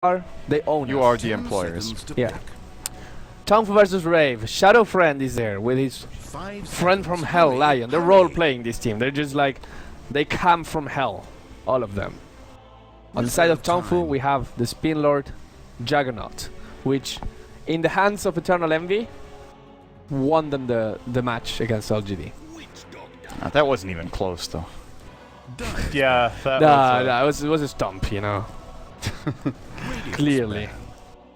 they own You us. are the employers. Yeah. TongFu versus Rave. Shadow Friend is there with his friend from hell, Lion. They're role-playing this team. They're just like, they come from hell, all of them. On the side of TongFu, we have the Spin Lord, Juggernaut, which, in the hands of Eternal Envy, won them the match against LGD. That wasn't even close, though. Yeah, that it was a stomp, you know. Clearly.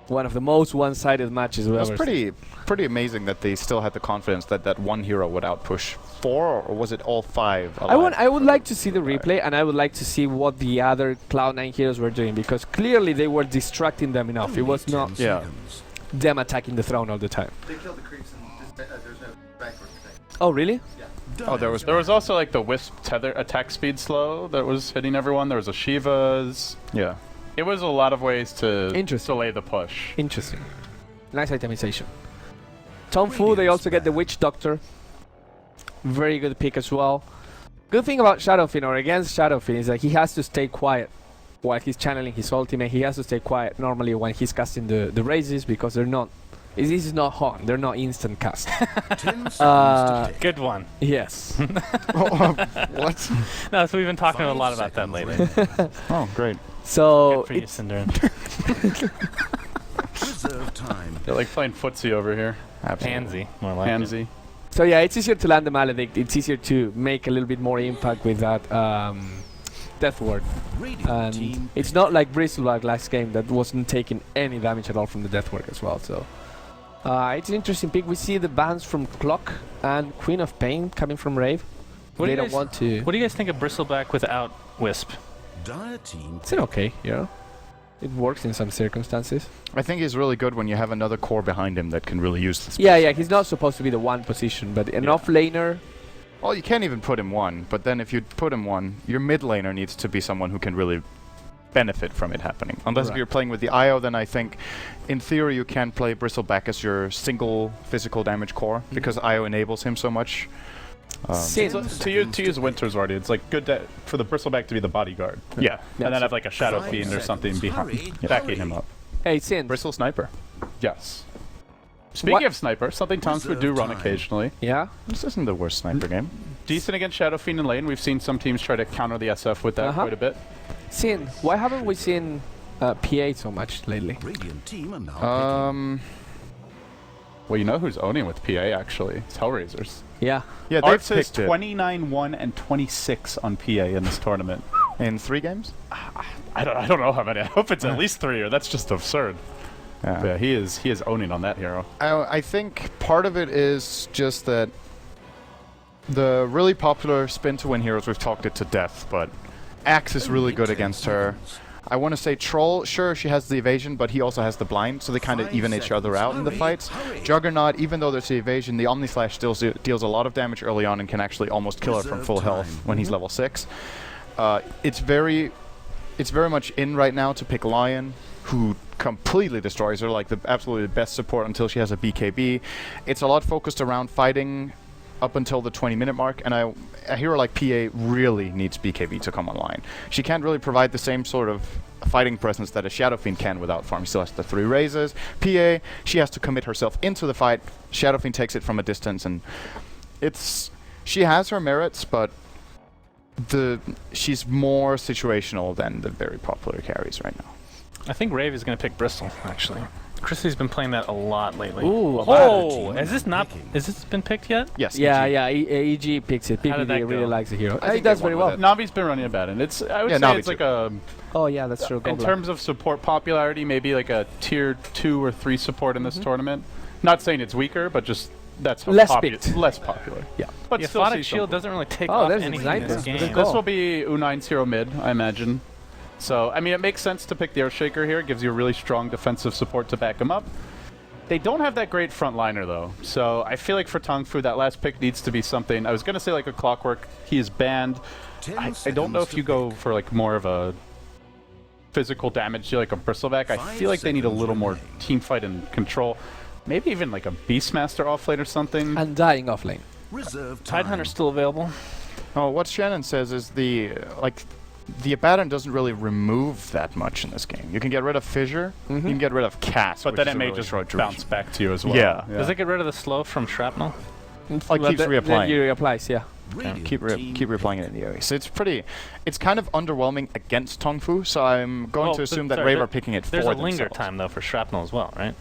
One of the most one-sided matches we've It was ever seen. pretty amazing that they still had the confidence that that one hero would outpush 4, or was it all 5? I would like to see the replay, and I would like to see what the other Cloud9 heroes were doing, because clearly they were distracting them enough. It was not them attacking the throne all the time. They killed the creeps and there's no backward thing. Oh, really? Yeah. Oh, there was also like the Wisp tether attack speed slow that was hitting everyone. There was a Shiva's. Yeah. It was a lot of ways to Interesting. delay the push. Interesting. Nice itemization. TongFu, they also get the Witch Doctor. Very good pick as well. Good thing about Shadowfin, or against Shadowfin, is that he has to stay quiet while he's channeling his ultimate. He has to stay quiet normally when he's casting the raises, because they're not... This is not Hon, they're not instant cast. Good one. Yes. What? No, so we've been talking a lot about that lately. Oh, great. So Good for you, it's Cinder. Reserve time. They're like playing footsie over here. Pansy, more like it. Pansy. so yeah, it's easier to land the Maledict. It's easier to make a little bit more impact with that Death Ward. And it's not like Bristleback last game that wasn't taking any damage at all from the Death Ward as well. So it's an interesting pick. We see the bans from Clock and Queen of Pain coming from Rave. What do They you don't guys- want to... What do you guys think of Bristleback without Wisp? It's an okay, you know? It works in some circumstances. I think he's really good when you have another core behind him that can really use the space. Yeah, he's not supposed to be the one position, but an off-laner... Well, you can't even put him 1, but then if you put him 1, your mid laner needs to be someone who can really benefit from it happening. Unless if Right. you're playing with the IO, then I think, in theory, you can play Bristleback as your single physical damage core, because IO enables him so much. Sin. So to use Winter's Wardy, it's like good for the Bristleback to be the bodyguard. Yeah. And then have like a Shadow Fiend or something behind, backing him up. Hey, Sin. Bristle Sniper. Yes. Speaking What- of Sniper, something TongFu do run occasionally. Yeah? This isn't the worst sniper game. Decent against Shadow Fiend in lane. We've seen some teams try to counter the SF with that quite a bit. Sin, why haven't we seen PA so much lately? Radiant team are now Well, you know who's owning with PA actually? It's Hellraisers. Yeah. Yeah, Art they've says picked it 29-1 and 26 on PA in this tournament. in 3 games. I don't know how many. I hope it's at least 3, or that's just absurd. But yeah, he is owning on that hero. I think part of it is just that the really popular spin to win heroes, we've talked it to death, but Axe is really good against her. I want to say Troll, sure, she has the evasion, but he also has the blind, so they kind of even each other out in the fights. Juggernaut, even though there's the evasion, the Omni Slash still deals a lot of damage early on and can actually almost kill her from full health when he's level 6. It's very much in right now to pick Lion, who completely destroys her, like the absolutely best support until she has a BKB. It's a lot focused around fighting up until the 20-minute mark, and a hero like PA really needs BKB to come online. She can't really provide the same sort of fighting presence that a Shadow Fiend can without farm. She still has the 3 raises. PA, she has to commit herself into the fight. Shadow Fiend takes it from a distance, and she has her merits, but she's more situational than the very popular carries right now. I think Rave is going to pick Bristol, actually. Chrissy's been playing that a lot lately. Ooh, Oh, has this been picked yet? Yes. Yeah, EG. yeah, EG picks it. How did that PPD really go? likes the hero. I think He does they very won well. with Navi's been running a bad, and I would say Navi it's too. like a, Oh, yeah, that's true. in terms of support popularity, maybe like a tier 2 or 3 support in this tournament. Not saying it's weaker, but just that's how Less picked. less popular. Yeah. But Yeah, still see Photic some Shield doesn't really take Oh, off there's a anything in sniper. this game. Good call. This will be U9's hero mid, I imagine. So, I mean, it makes sense to pick the Earthshaker here. It gives you a really strong defensive support to back him up. They don't have that great frontliner, though. So, I feel like for TongFu, that last pick needs to be something. I was going to say like a Clockwork. He is banned. I don't know if you go for like more of a physical damage to like a Bristleback. I feel like they need a little more team fight and control. Maybe even like a Beastmaster offlane or something. Undying offlane. Reserve time. Tidehunter's still available. Oh, what Shannon says is the Abaddon doesn't really remove that much in this game. You can get rid of Fissure, you can get rid of Cast, But which then is it a may really just short bounce duration. back to you as well. Yeah. Does it get rid of the slow from shrapnel? Like keeps reapplying. Then you reapplies, yeah. Radiant Keep team reapplying it in the area. So it's kind of underwhelming against TongFu, so I'm going Well, to assume that sorry, Rave are picking it for There's a themselves. linger time though for shrapnel as well, right?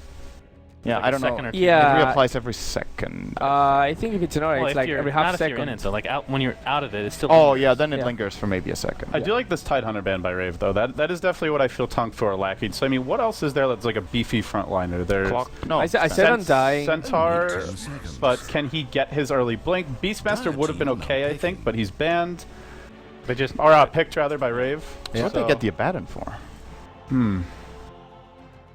Yeah, Like I a don't know. second or two. Yeah. It reapplies every second. I think if it's an aura, Well, it's if like you're every not half if you're second. in it, so like out when you're out of it, it's still. Oh lingers. yeah, then it Yeah. lingers for maybe a second. I do like this Tidehunter ban by Rave, though. That is definitely what I feel TongFu are lacking. So, I mean, what else is there that's like a beefy frontliner? There's Clock. No. I said Undying. Centaur, 10 seconds. but can he get his early blink? Beastmaster would have been okay, I think, but he's banned. But just Or picked rather by Rave. So what So- they get the Abaddon for?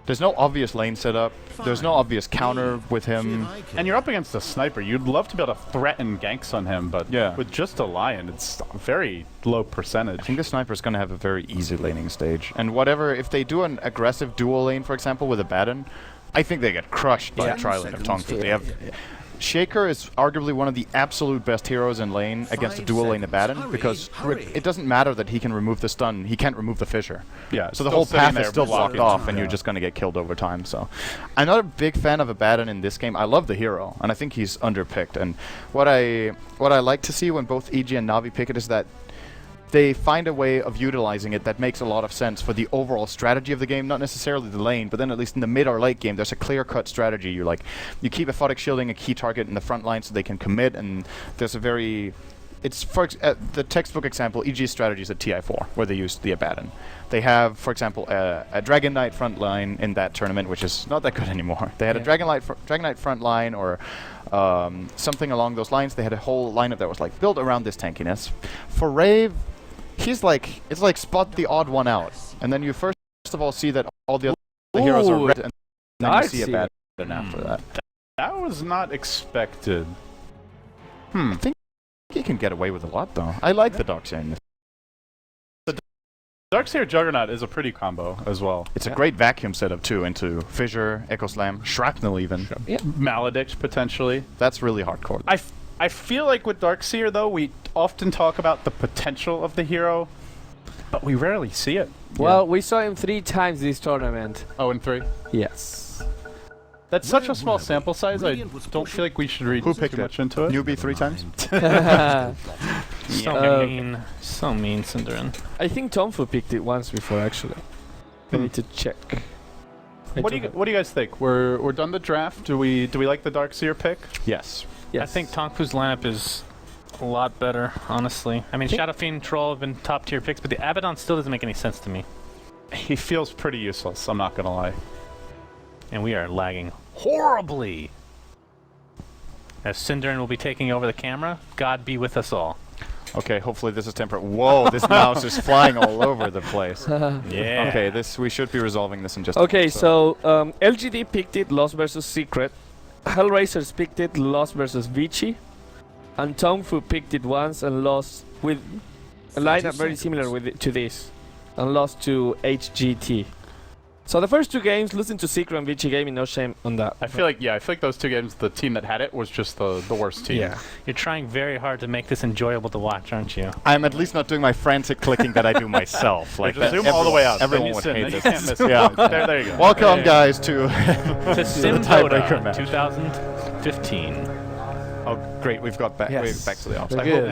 There's no obvious lane setup. There's no obvious counter with him. And you're up against a sniper. You'd love to be able to threaten ganks on him, but Yeah. with just a lion, it's a very low percentage. I think the sniper's going to have a very easy laning stage. And whatever, if they do an aggressive dual lane, for example, with Abaddon, I think they get crushed by Yeah. a tri-lane of Seconds. TongFu. They have Shaker is arguably one of the absolute best heroes in lane against a 5 dual lane seconds. Abaddon Hurry, because hurry. it doesn't matter that he can remove the stun, he can't remove the Fissure. Yeah, So the still whole sitting path there is still blocked blocking. off, and Yeah. you're just going to get killed over time. So, I'm not a big fan of Abaddon in this game. I love the hero, and I think he's underpicked. And what I like to see when both EG and Navi pick it is that they find a way of utilizing it that makes a lot of sense for the overall strategy of the game, not necessarily the lane, but then at least in the mid or late game, there's a clear-cut strategy. You keep Aphotic shielding a key target in the front line so they can commit, and there's a very... It's the textbook example, EG's strategy is at TI4, where they use the Abaddon. They have, for example, a Dragon Knight front line in that tournament, which is not that good anymore. They had a Dragon Knight front line or something along those lines. They had a whole lineup that was like built around this tankiness. For Rave, it's like spot the odd one out, and then you first of all see that all the other heroes are Ooh, red, and then you see dicey. Abaddon after that. That was not expected. I think he can get away with a lot, though. I like the Darkseer in this. Darkseer Juggernaut is a pretty combo as well. It's a great vacuum setup, too, into Fissure, Echo Slam, Shrapnel even. Maledict, potentially. That's really hardcore. I feel like with Darkseer, though, we often talk about the potential of the hero, but we rarely see it. Well, we saw him 3 times this tournament. 0-3. Yes. That's such a small sample size, I don't feel like we should read Who too picked it? much into it. Newbie 3 times? so mean, so mean, Cinderin. I think TongFu picked it once before, actually. I need to check. What do you guys think? We're done the draft. Do we like the Darkseer pick? Yes. Yes. I think TongFu's lineup is a lot better, honestly. I mean, Shadow Fiend, Troll have been top tier picks, but the Abaddon still doesn't make any sense to me. He feels pretty useless, I'm not gonna lie. And we are lagging horribly. As Cinderin will be taking over the camera, God be with us all. Okay, hopefully this is temperate. Whoa, this mouse is flying all over the place. Yeah. Okay, we should be resolving this in just a Okay, minute, so LGD picked it, Lost versus Secret. Hellraisers picked it, Lost versus Vici. And TongFu picked it once and lost with a lineup very similar to this. And lost to HGT. So the first 2 games, losing to Secret and Vici Gaming, no shame on that. I feel like those 2 games, the team that had it was just the worst team. Yeah. You're trying very hard to make this enjoyable to watch, aren't you? I'm at least not doing my frantic clicking that I do myself. Like Just that zoom all the way out. Everyone then would you hate you this. can't miss it. Yeah. There you go. Welcome, guys, to To tiebreaker Simdota match. 2015. Oh, great! We've got back. Yes. We're back to the ops. We're I hope good.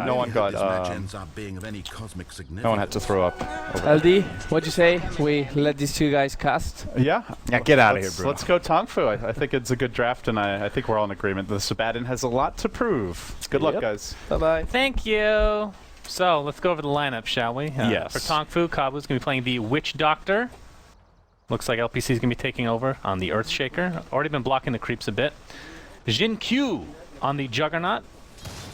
no one got. This match ends up being of any cosmic significance. No one had to throw up. LD, what'd you say? We let these 2 guys cast? Yeah. Yeah, get out of here, Let's- bro. Let's go TongFu. I think it's a good draft, and I think we're all in agreement. The Sabaddon has a lot to prove. Good luck, Yep. guys. Bye-bye. Thank you. So let's go over the lineup, shall we? Yes. For TongFu, Kabu's going to be playing the Witch Doctor. Looks like LPC is going to be taking over on the Earthshaker. Already been blocking the creeps a bit. Jin Q on the Juggernaut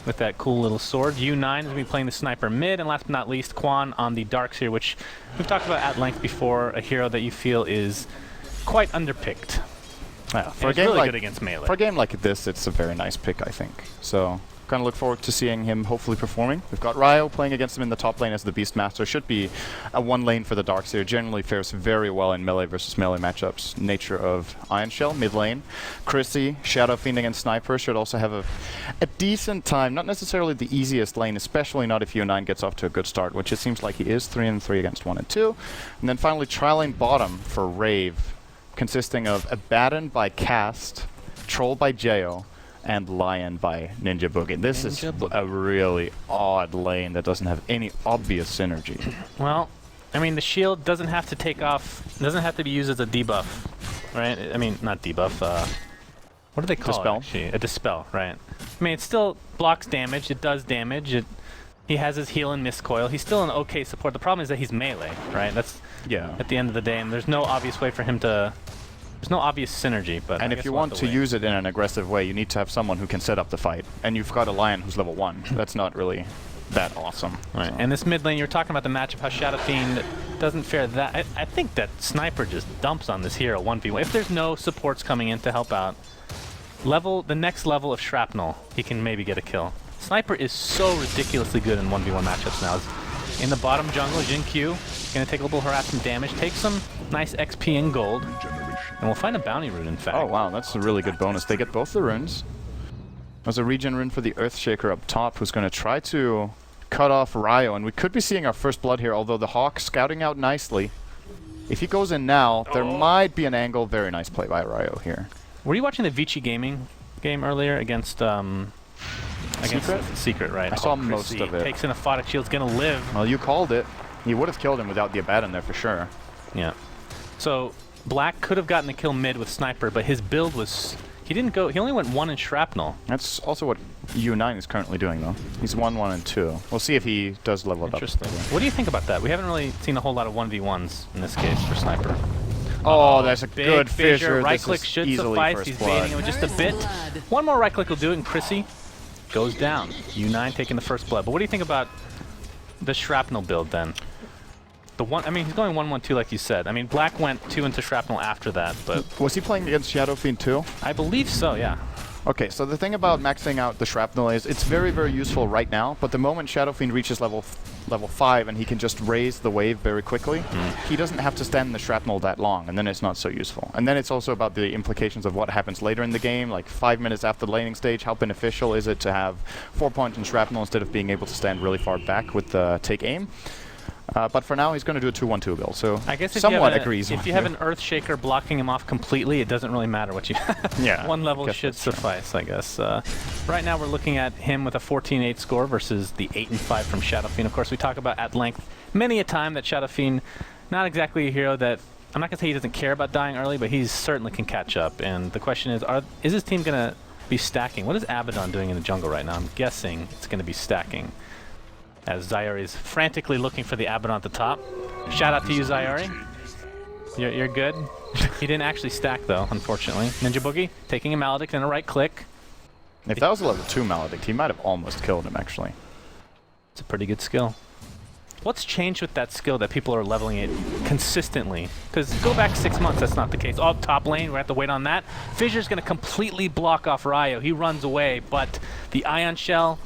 with that cool little sword. U9 is going to be playing the Sniper mid. And last but not least, Quan on the Darkseer, which we've talked about at length before. A hero that you feel is quite underpicked. Yeah, For really good against melee. For a game like this, it's a very nice pick, I think. So Gonna look forward to seeing him hopefully performing. We've got Ryo playing against him in the top lane as the Beastmaster. Should be a one lane for the Darkseer. Generally fares very well in melee versus melee matchups. Nature of Iron Shell, mid lane. Chrissy, Shadow Fiend against Sniper should also have a decent time. Not necessarily the easiest lane, especially not if U9 gets off to a good start, which it seems like he is. 3-3 against 1 and 2. And then finally tri-lane bottom for Rave, consisting of Abaddon by Cast, Troll by Jayo, and Lion by Ninja Boogie. This is a really odd lane that doesn't have any obvious synergy. Well, I mean, the shield doesn't have to take off, doesn't have to be used as a debuff, right? I mean, not debuff, what do they call Dispel. it, actually? A dispel, right? I mean, it still blocks damage, it does damage, he has his heal and miscoil. He's still an okay support. The problem is that he's melee, right? That's at the end of the day, and there's no obvious way for him to... There's no obvious synergy, but and if you want to use it in an aggressive way, you need to have someone who can set up the fight. And you've got a Lion who's level 1. That's not really that awesome. Right. So. And this mid lane, you're talking about the matchup, how Shadow Fiend doesn't fare that... I think that Sniper just dumps on this hero 1v1. If there's no supports coming in to help out, the next level of Shrapnel, he can maybe get a kill. Sniper is so ridiculously good in 1v1 matchups now. In the bottom jungle, Jin Q gonna take a little harassment damage, take some nice XP and gold, and we'll find a bounty rune, in fact. Oh wow, that's a really good bonus. They get both the runes. There's a regen rune for the Earthshaker up top, who's gonna try to cut off Ryo, and we could be seeing our first blood here, although the Hawk scouting out nicely. If he goes in now, there might be an angle. Very nice play by Ryo here. Were you watching the Vici Gaming game earlier against Secret, right? I saw most of it. Takes in a Photic Shield's gonna live. Well, you called it. You would have killed him without the Abaddon there for sure. Yeah. So Black could have gotten the kill mid with Sniper, but his build was... He only went 1 in Shrapnel. That's also what U9 is currently doing, though. He's 1, 1, and 2. We'll see if he does level it up. Interesting. What do you think about that? We haven't really seen a whole lot of 1v1s in this case for Sniper. Oh, that's a Big good fissure. Right click should suffice. He's baiting him with just a bit. One more right click will do it, and Chrissy goes down. U9 taking the first blood. But what do you think about the Shrapnel build then? I mean, he's going 1-1-2 like you said. I mean, Black went 2 into Shrapnel after that, but... Was he playing against Shadow Fiend too? I believe so, yeah. Okay, so the thing about maxing out the Shrapnel is it's very, very useful right now, but the moment Shadow Fiend reaches level 5 and he can just raise the wave very quickly, he doesn't have to stand the Shrapnel that long, and then it's not so useful. And then it's also about the implications of what happens later in the game, like 5 minutes after the laning stage. How beneficial is it to have 4 points in Shrapnel instead of being able to stand really far back with the take aim? But for now, he's going to do a 2-1-2 build, so I guess somewhat agrees. If you have an Earthshaker blocking him off completely, it doesn't really matter what you yeah, one level should suffice, I guess. Right now, we're looking at him with a 14-8 score versus the 8-5 from Shadow Fiend. Of course, we talk about at length many a time that Shadow Fiend, not exactly a hero that... I'm not going to say he doesn't care about dying early, but he certainly can catch up. And the question is his team going to be stacking? What is Abaddon doing in the jungle right now? I'm guessing it's going to be stacking, as Zyari is frantically looking for the Abaddon at the top. Shout out to you, Zyari. You're good. He didn't actually stack, though, unfortunately. Ninja Boogie taking a Maledict and a right click. If that was a level 2 Maledict, he might have almost killed him, actually. It's a pretty good skill. What's changed with that skill that people are leveling it consistently? Because go back 6 months, that's not the case. Oh, top lane, we have to wait on that. Fissure's going to completely block off Ryo. He runs away, but the Ion Shell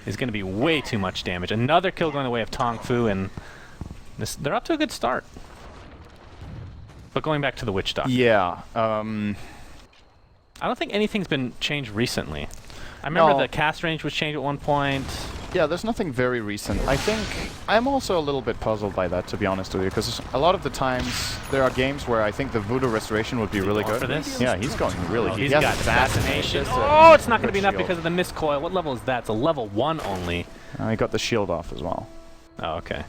is going to be way too much damage. Another kill going the way of TongFu, and they're up to a good start. But going back to the Witch Doctor. Yeah. I don't think anything's been changed recently. I remember the cast range was changed at one point. Yeah, there's nothing very recent. I think I'm also a little bit puzzled by that, to be honest with you, because a lot of the times there are games where I think the Voodoo Restoration would be really good. For this? Yeah, he's going really. He's got Assassination. Oh, it's not going to be enough because of the miscoil. What level is that? It's a level 1 only. He got the shield off as well. Oh, okay.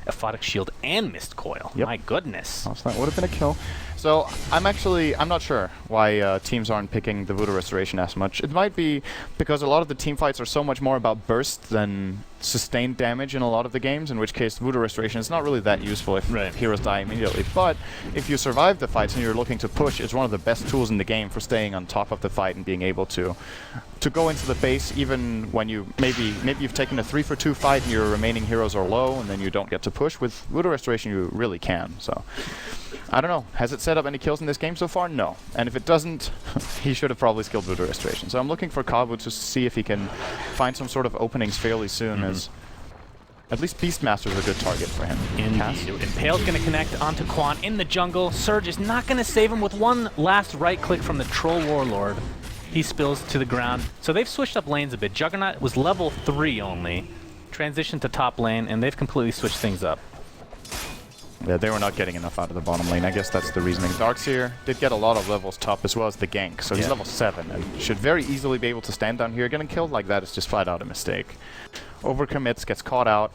A Photic Shield and Mist Coil. Yep. My goodness. Oh, so that would have been a kill. So I'm not sure why teams aren't picking the Voodoo Restoration as much. It might be because a lot of the team fights are so much more about burst than sustained damage in a lot of the games, in which case Voodoo Restoration is not really that useful if heroes die immediately. But if you survive the fights and you're looking to push, it's one of the best tools in the game for staying on top of the fight and being able to go into the base even when you maybe you've taken a 3-for-2 fight and your remaining heroes are low and then you don't get to push. With Voodoo Restoration you really can. So I don't know. Has it set up any kills in this game so far? No. And if it doesn't, he should have probably skilled Voodoo Restoration. So I'm looking for Kabu to see if he can find some sort of openings fairly soon, as at least Beastmaster is a good target for him. Indeed. Impale's going to connect onto Quan in the jungle. Surge is not going to save him with one last right click from the Troll Warlord. He spills to the ground. So they've switched up lanes a bit. Juggernaut was level 3 only. Transitioned to top lane, and they've completely switched things up. Yeah, they were not getting enough out of the bottom lane. I guess that's the reasoning. Darkseer did get a lot of levels top as well as the gank, so he's level 7 and should very easily be able to stand down here. Getting killed like that is just flat out a mistake. Overcommits, gets caught out,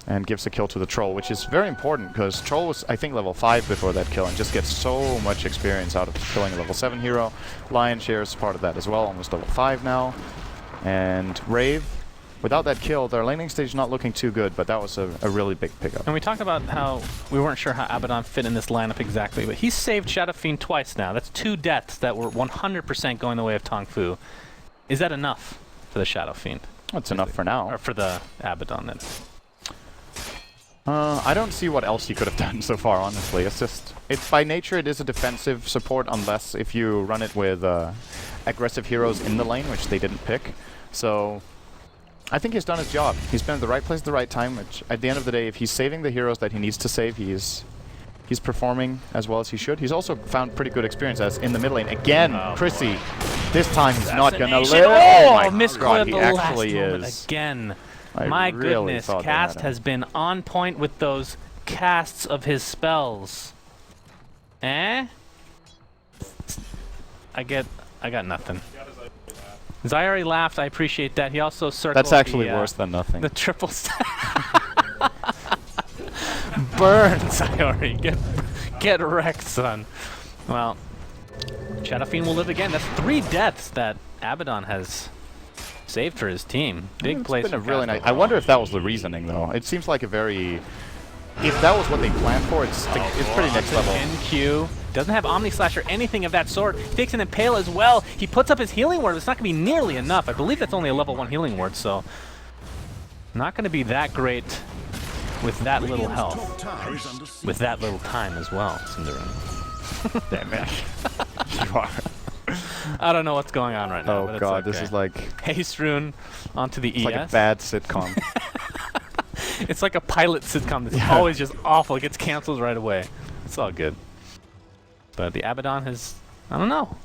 and gives a kill to the Troll, which is very important because Troll was, I think, level 5 before that kill and just gets so much experience out of killing a level 7 hero. Lion shares part of that as well, almost level 5 now. And Rave, without that kill, their laning stage is not looking too good, but that was a really big pickup. And we talked about how we weren't sure how Abaddon fit in this lineup exactly, but he's saved Shadow Fiend twice now. That's 2 deaths that were 100% going the way of TongFu. Is that enough for the Shadow Fiend? That's enough for now. Or for the Abaddon, then? I don't see what else you could have done so far, honestly. It's just, it's by nature it is a defensive support unless if you run it with aggressive heroes in the lane, which they didn't pick. So I think he's done his job. He's been at the right place at the right time, which at the end of the day, if he's saving the heroes that he needs to save, he's performing as well as he should. He's also found pretty good experience as in the mid lane. Again, Chrissy. This time he's not gonna live. Oh my misclipped God, he the actually last moment is. again. I My really goodness, thought they Cast had him. has been on point with those casts of his spells. Eh? I got nothing. Zyari laughed, I appreciate that. He also circled That's actually the, worse than nothing. the triple Burn, Zyari. Get wrecked, son. Well, Shadow Fiend will live again. That's 3 deaths that Abaddon has saved for his team. Big place. It's been a really nice. I wonder if that was the reasoning, though. It seems like a very. If that was what they planned for, it's pretty next level. NQ doesn't have Omni Slash or anything of that sort. Takes an Impale as well. He puts up his healing word. It's not going to be nearly enough. I believe that's only a level 1 healing word, so not going to be that great with that little health. With that little time as well, Cinderella. Damn it. You are. I don't know what's going on right now. Oh God, this is like. Haste Rune onto the ES. Like a bad sitcom. It's like a pilot sitcom that's always just awful. It gets canceled right away. It's all good. But the Abaddon has, I don't know.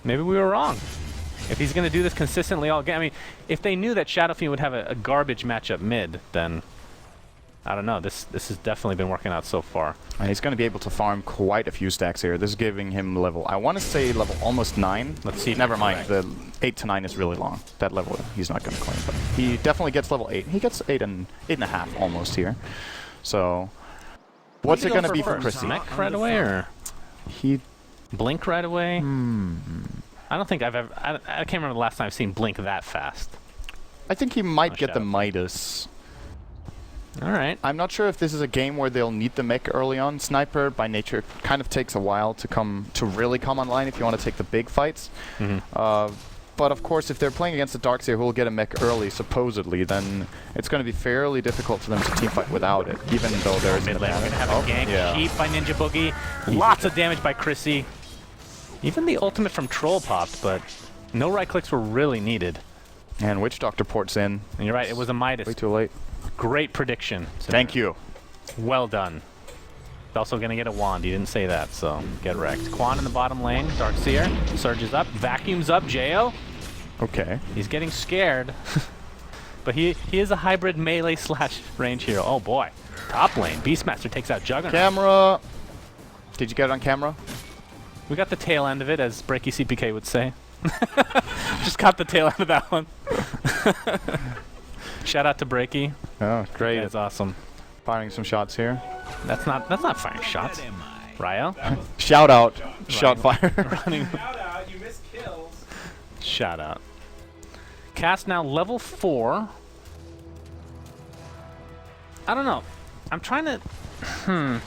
Maybe we were wrong. If he's going to do this consistently all game, I mean, if they knew that Shadow Fiend would have a garbage matchup mid, then I don't know. This has definitely been working out so far. And he's going to be able to farm quite a few stacks here. This is giving him level, I want to say level almost 9. Let's see. Never mind. The 8 to 9 is really long. That level he's not going to claim, but he definitely gets level 8. He gets 8.5 almost here. So what's it going to be for Chrissy? Mech right away or He Blink right away? I don't think I've ever. I can't remember the last time I've seen Blink that fast. I think he might get the Shadow. Midas. All right. I'm not sure if this is a game where they'll need the mech early on. Sniper, by nature, kind of takes a while to really come online if you want to take the big fights. But of course, if they're playing against the Darkseer who will get a mech early, supposedly, then it's going to be fairly difficult for them to teamfight without it, even though there is Mid lane, we're going to have a gank. yeah. Keep by Ninja Boogie. Lots of damage by Chrissy. Even the ultimate from Troll popped, but no right clicks were really needed. And Witch Doctor ports in. And you're right, it was a Midas. Way too late. Great prediction. Thank you. Well done. He's also going to get a wand. He didn't say that, so get wrecked. Quan in the bottom lane. Darkseer surges up, vacuums up. Jo. Okay. He's getting scared. But he is a hybrid melee slash range hero. Oh boy. Top lane. Beastmaster takes out Juggernaut. Camera. Did you get it on camera? We got the tail end of it, as Breaky CPK would say. Just caught the tail end of that one. Shout out to Breaky. Oh, great. That's awesome. Firing some shots here. That's not firing shots. Ryo? Shout out. Shot fire. Running. Shout out, you missed kills. Shout out. Cast now level 4. I don't know. I'm trying to...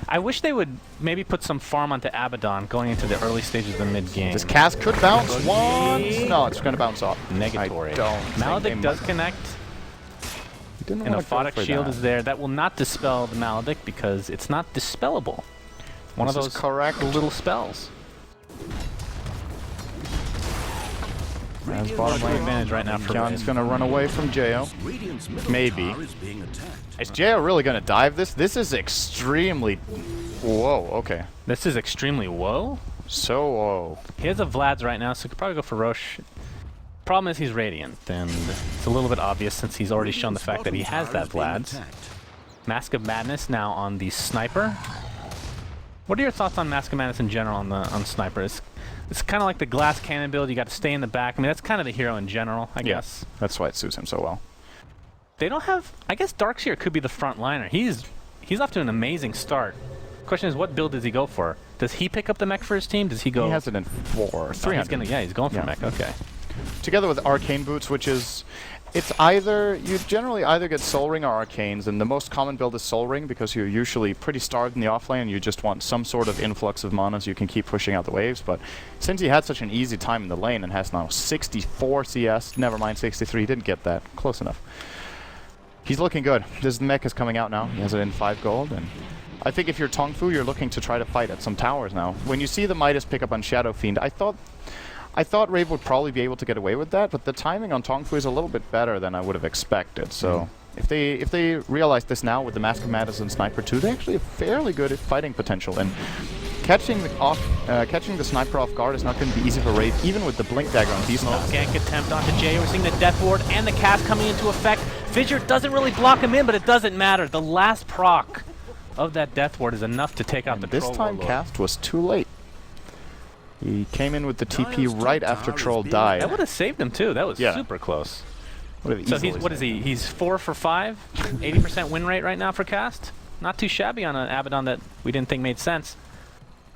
I wish they would maybe put some farm onto Abaddon going into the early stages of the mid-game. This cast could bounce once. No, it's going to bounce off. Negatory. I don't think they Maledict does might. connect. Didn't And a wanna go Photic for Shield that. is there. That will not dispel the Maledict because it's not dispellable. One This of is those correct. little spells. As bottom Two lane, advantage right now for John's Rave. going to run away from Jo. Radiant's middle Maybe. tower is being attacked. Is Jo really going to dive this? This is extremely... Whoa, okay. This is extremely whoa. So whoa. He has a Vlad's right now, so he could probably go for Roche. Problem is he's Radiant, and it's a little bit obvious since he's already shown the fact that he has that Vlad's. Mask of Madness now on the Sniper. What are your thoughts on Mask of Madness in general on Sniper? It's kind of like the glass cannon build. You got to stay in the back. I mean, that's kind of the hero in general, I guess. That's why it suits him so well. They don't have... I guess Darkseer could be the front liner. He's off to an amazing start. Question is, what build does he go for? Does he pick up the mech for his team? Does he go... He has it in 4, 300. He's going for Yeah. mech. Okay. Together with Arcane Boots, which is... It's either... You generally either get Soul Ring or Arcanes, and the most common build is Soul Ring because you're usually pretty starved in the offlane and you just want some sort of influx of mana so you can keep pushing out the waves, but since he had such an easy time in the lane and has now 64 CS, never mind 63, he didn't get that. Close enough. He's looking good. This mech is coming out now. He has it in 5 gold, and I think if you're TongFu, you're looking to try to fight at some towers now. When you see the Midas pick up on Shadow Fiend, I thought Rave would probably be able to get away with that, but the timing on TongFu is a little bit better than I would have expected. So if they realize this now with the Mask of Madness and Sniper 2, they actually have fairly good fighting potential. And catching the Sniper off guard is not going to be easy for Rave, even with the Blink Dagger on Beastmaster. Gank attempt onto Jay. We're seeing the Death Ward and the cast coming into effect. Fissure doesn't really block him in, but it doesn't matter. The last proc of that Death Ward is enough to take out And the this Troll time Warlord. cast was too late. He came in with the TP right after Troll died. That would have saved him too. That was Yeah. super close. Would have So easily he's what is saved he? him. He's 4 for 5, 80% win rate right now for cast. Not too shabby on an Abaddon that we didn't think made sense.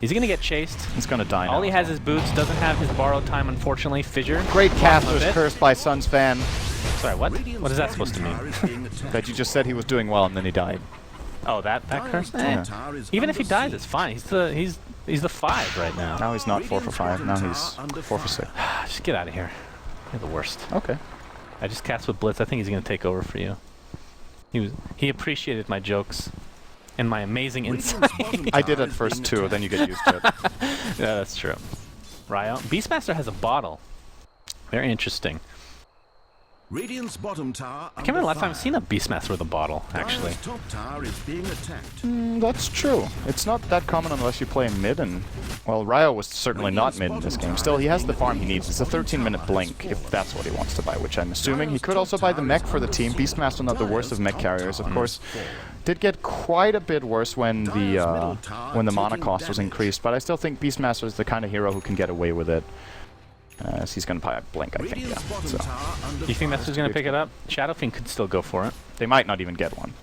Is he gonna get chased? He's gonna die now. All he has is boots. Doesn't have his borrowed time, unfortunately. Fissure. Great cast Bottom of was it. cursed by Sun's fan. Sorry, what? What is that supposed to mean? That you just said he was doing well and then he died. Oh, that curse? Yeah. Even if he dies, it's fine. He's the 5 right now. Now he's not 4 for 5. Now he's 4 for 6. Just get out of here. You're the worst. Okay. I just cast with Blitz. I think he's gonna take over for you. He appreciated my jokes and my amazing insight. I did at first too, then you get used to it. Yeah, that's true. Ryo. Beastmaster has a bottle. Very interesting. Radiant's bottom tower I can't remember the last time I've seen a Beastmaster with a bottle, actually. Dire's top tower is being attacked. That's true. It's not that common unless you play mid, and well, Ryo was certainly not mid in this game. Still, he has the farm he needs. It's a 13-minute blink, if that's what he wants to buy, which I'm assuming. He could also buy the mech for the team. Beastmaster not the worst of mech carriers, of course. Did get quite a bit worse when the mana cost was increased, but I still think Beastmaster is the kind of hero who can get away with it. So he's going to buy a blink, I think, yeah. So Do you think that's who's going to pick it up? Shadow Fiend could still go for it. they might not even get one.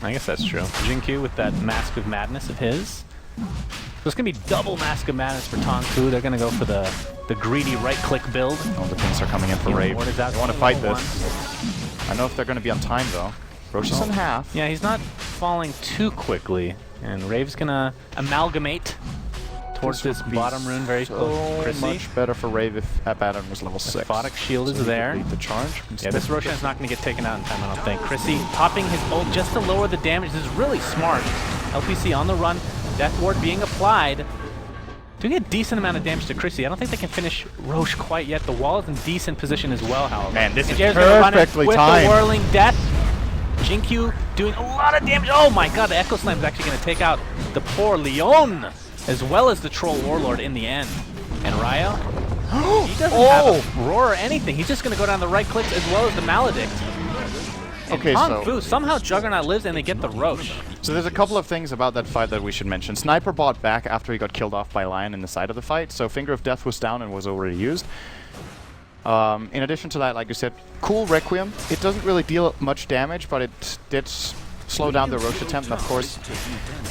I guess that's true. Jinkyu with that Mask of Madness of his. So it's going to be double Mask of Madness for TongFu. They're going to go for the greedy right-click build. All the things are coming in for Rave. Ward is out They want to to fight level this. I don't know if they're going to be on time, though. Roche is in half. Yeah, he's not falling too quickly. And Rave's going to amalgamate towards this would be bottom rune very so Chrissy. much better for Rave if Abaddon was level 6. Photic shield is So he could there. lead the charge. Yeah, this Roshan is not going to get taken out in time, I don't think. Chrissy popping his ult just to lower the damage. This is really smart. LPC on the run. Death Ward being applied. Doing a decent amount of damage to Chrissy. I don't think they can finish Roche quite yet. The wall is in decent position as well, however. Man, this is Jair's gonna run it perfectly with timed. the Whirling Death. Jinkyu doing a lot of damage. Oh my god, the Echo Slam is actually going to take out the poor Leon, as well as the Troll Warlord in the end. And Ryo, he doesn't have a roar or anything. He's just going to go down the right clicks as well as the Maledict. And Okay, TongFu, somehow Juggernaut lives and they get the Roche. So there's a couple of things about that fight that we should mention. Sniper bought back after he got killed off by Lion in the side of the fight, so Finger of Death was down and was already used. In addition to that, like you said, cool Requiem. It doesn't really deal much damage, but it did slow down the Roche attempt, and of course,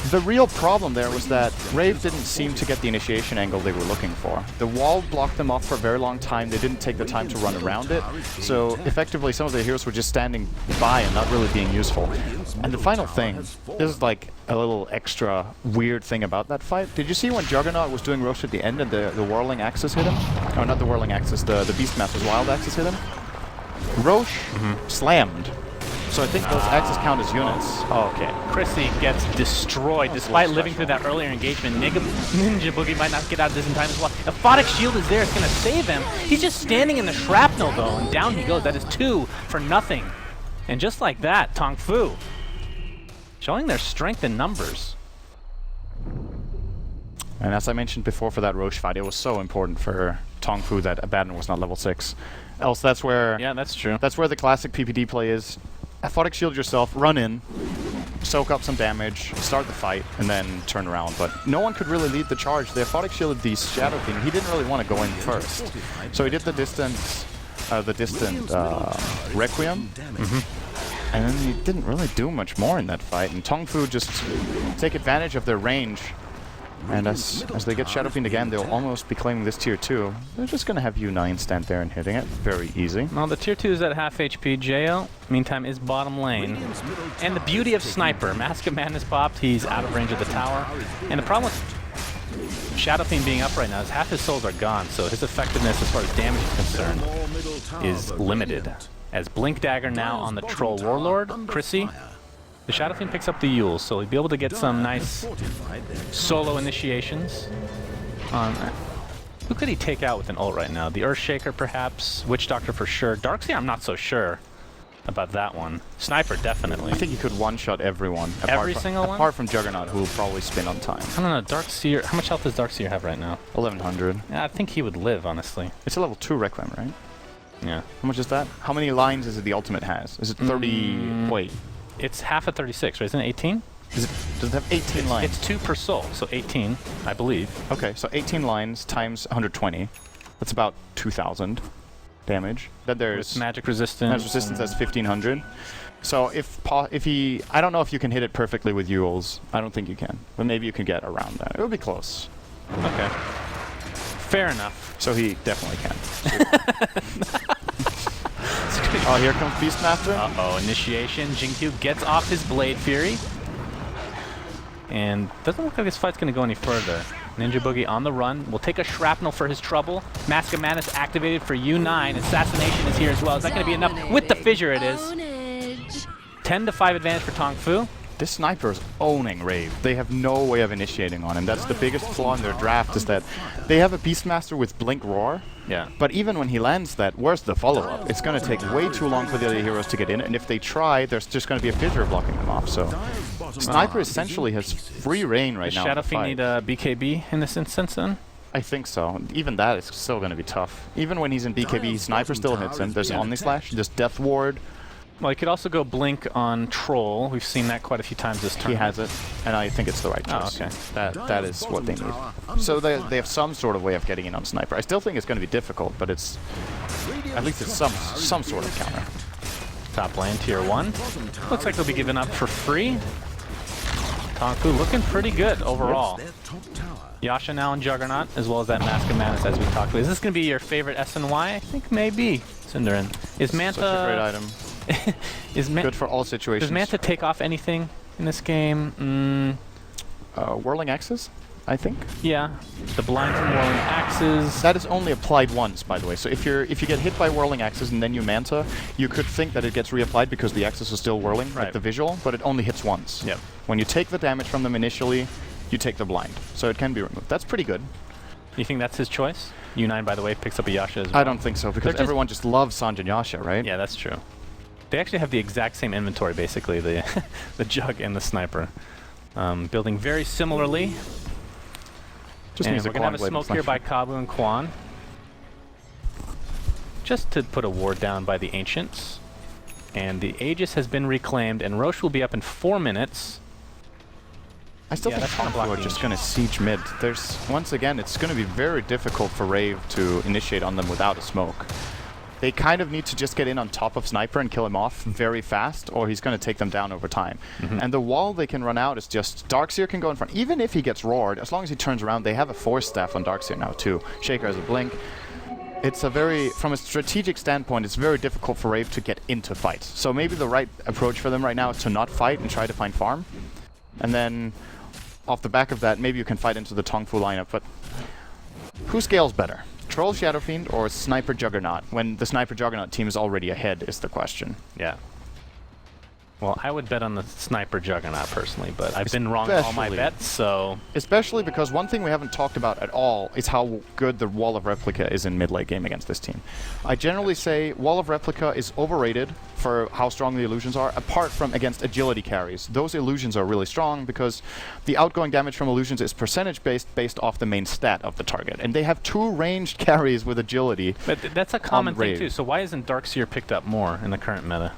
the real problem there was that Rave didn't seem to get the initiation angle they were looking for. The wall blocked them off for a very long time. They didn't take the time to run around it, so effectively some of the heroes were just standing by and not really being useful. And the final thing, this is like a little extra weird thing about that fight. Did you see when Juggernaut was doing Roche at the end and the Whirling Axis hit him? Oh, not the Whirling Axis, the Beastmaster's Wild Axis hit him? Roche slammed. So I think those axes count as units. Oh, okay. Chrissy gets destroyed despite living through that earlier engagement. Ninja Boogie might not get out of this in time as well. The Photic Shield is there. It's going to save him. He's just standing in the shrapnel, though, and down he goes. That is 2 for nothing. And just like that, TongFu showing their strength in numbers. And as I mentioned before for that Roche fight, it was so important for TongFu that Abaddon was not level 6. Else that's where Yeah, that's true. that's where the classic PPD play is. Aphotic Shield yourself, run in, soak up some damage, start the fight, and then turn around. But no one could really lead the charge. The Aphotic Shielded the Shadow King. He didn't really want to go in first. So he did the distant Requiem. And then he didn't really do much more in that fight. And TongFu just take advantage of their range. And as they get Shadow Fiend again, they'll almost be claiming this tier 2. They're just going to have U9 stand there and hitting it. Very easy. Well, the tier 2 is at half HP. JL, meantime, is bottom lane. And the beauty of Sniper. Mask of Madness popped. He's out of range of the tower. And the problem with Shadow Fiend being up right now is half his souls are gone, so his effectiveness as far as damage is concerned is limited. As Blink Dagger now on the Troll Warlord, Chrissy. The Shadow Fiend picks up the Yule, so he'll be able to get some nice solo initiations. Who could he take out with an ult right now? The Earthshaker, perhaps? Witch Doctor for sure. Darkseer, I'm not so sure about that one. Sniper, definitely. I think you could one-shot everyone. Every single one? Apart from Juggernaut, who will probably spin on time. I don't know, Darkseer... How much health does Darkseer have right now? 1100. Yeah, I think he would live, honestly. It's a level 2 Requiem, right? Yeah. How much is that? How many lines is it the ultimate has? Is it 30... Wait. It's half of 36, right? Isn't it 18? Does it have 18 lines? It's 2 per soul, so 18, I believe. Okay, so 18 lines times 120. That's about 2,000 damage. Then there's Magic resistance. Magic resistance, that's 1,500. So if he... I don't know if you can hit it perfectly with Yules. I don't think you can. But maybe you can get around that. It would be close. Okay. Fair enough. So he definitely can. Oh, here comes Beastmaster. Uh-oh, initiation. Jinkyu gets off his Blade Fury. And doesn't look like this fight's going to go any further. Ninja Boogie on the run. Will take a Shrapnel for his trouble. Mask of Madness activated for U9. Assassination is here as well. Is that going to be enough? With the Fissure it is. 10 to 5 advantage for TongFu. This sniper is owning Rave. They have no way of initiating on him. That's the biggest flaw in their draft, is that they have a Beastmaster with Blink Roar. Yeah. But even when he lands that, where's the follow-up? It's going to take way too long for the other heroes to get in, and if they try, there's just going to be a Fissure blocking them off. So Sniper essentially has free reign right now. Does Shadow Fiend need a BKB in this instance then? I think so. Even that is still going to be tough. Even when he's in BKB, Sniper still hits him. There's Omni Slash, there's Death Ward. Well, he could also go Blink on Troll. We've seen that quite a few times this turn. He has it, and I think it's the right choice. Oh, okay. That is what they need. So they have some sort of way of getting in on Sniper. I still think it's going to be difficult, but it's at least it's some sort of counter. Top lane, tier 1. Looks like they'll be given up for free. TongFu looking pretty good overall. Yasha now in Juggernaut, as well as that Mask of Madness as we talked about. Is this going to be your favorite SNY? I think maybe. Cinderin. Is Manta... Such a great item. Good for all situations. Does Manta take off anything in this game? Whirling Axes, I think. Yeah, the blind from Whirling Axes. That is only applied once, by the way. So if you get hit by Whirling Axes and then you Manta, you could think that it gets reapplied because the axis is still whirling, like the visual, but it only hits once. Yep. When you take the damage from them initially, you take the blind. So it can be removed. That's pretty good. You think that's his choice? U9, by the way, picks up a Yasha as well. I don't think so, because everyone just loves Sanjin Yasha, right? Yeah, that's true. They actually have the exact same inventory, basically, the the Jug and the Sniper. Building very similarly. Just and we're going to have a smoke here by Kabu and Quan. Just to put a ward down by the Ancients. And the Aegis has been reclaimed, and Roche will be up in 4 minutes. I still think TongFu are just going to siege mid. Once again, it's going to be very difficult for Rave to initiate on them without a smoke. They kind of need to just get in on top of Sniper and kill him off very fast, or he's going to take them down over time. And the wall they can run out is just... Darkseer can go in front. Even if he gets roared, as long as he turns around, they have a Force Staff on Darkseer now too. Shaker has a Blink. It's a very... From a strategic standpoint, it's very difficult for Rave to get into fights. So maybe the right approach for them right now is to not fight and try to find farm. And then, off the back of that, maybe you can fight into the TongFu lineup. But who scales better? Troll Shadow Fiend or Sniper Juggernaut, when the Sniper Juggernaut team is already ahead, is the question. Yeah. Well, I would bet on the sniper Juggernaut personally, but I've been wrong on all my Especially- bets, so... Especially because one thing we haven't talked about at all is how good the Wall of Replica is in mid-late game against this team. I generally say Wall of Replica is overrated for how strong the illusions are, apart from against agility carries. Those illusions are really strong because the outgoing damage from illusions is percentage-based based off the main stat of the target. And they have 2 ranged carries with agility. But that's a common thing, Rave. too, so why isn't Darkseer picked up more in the current meta?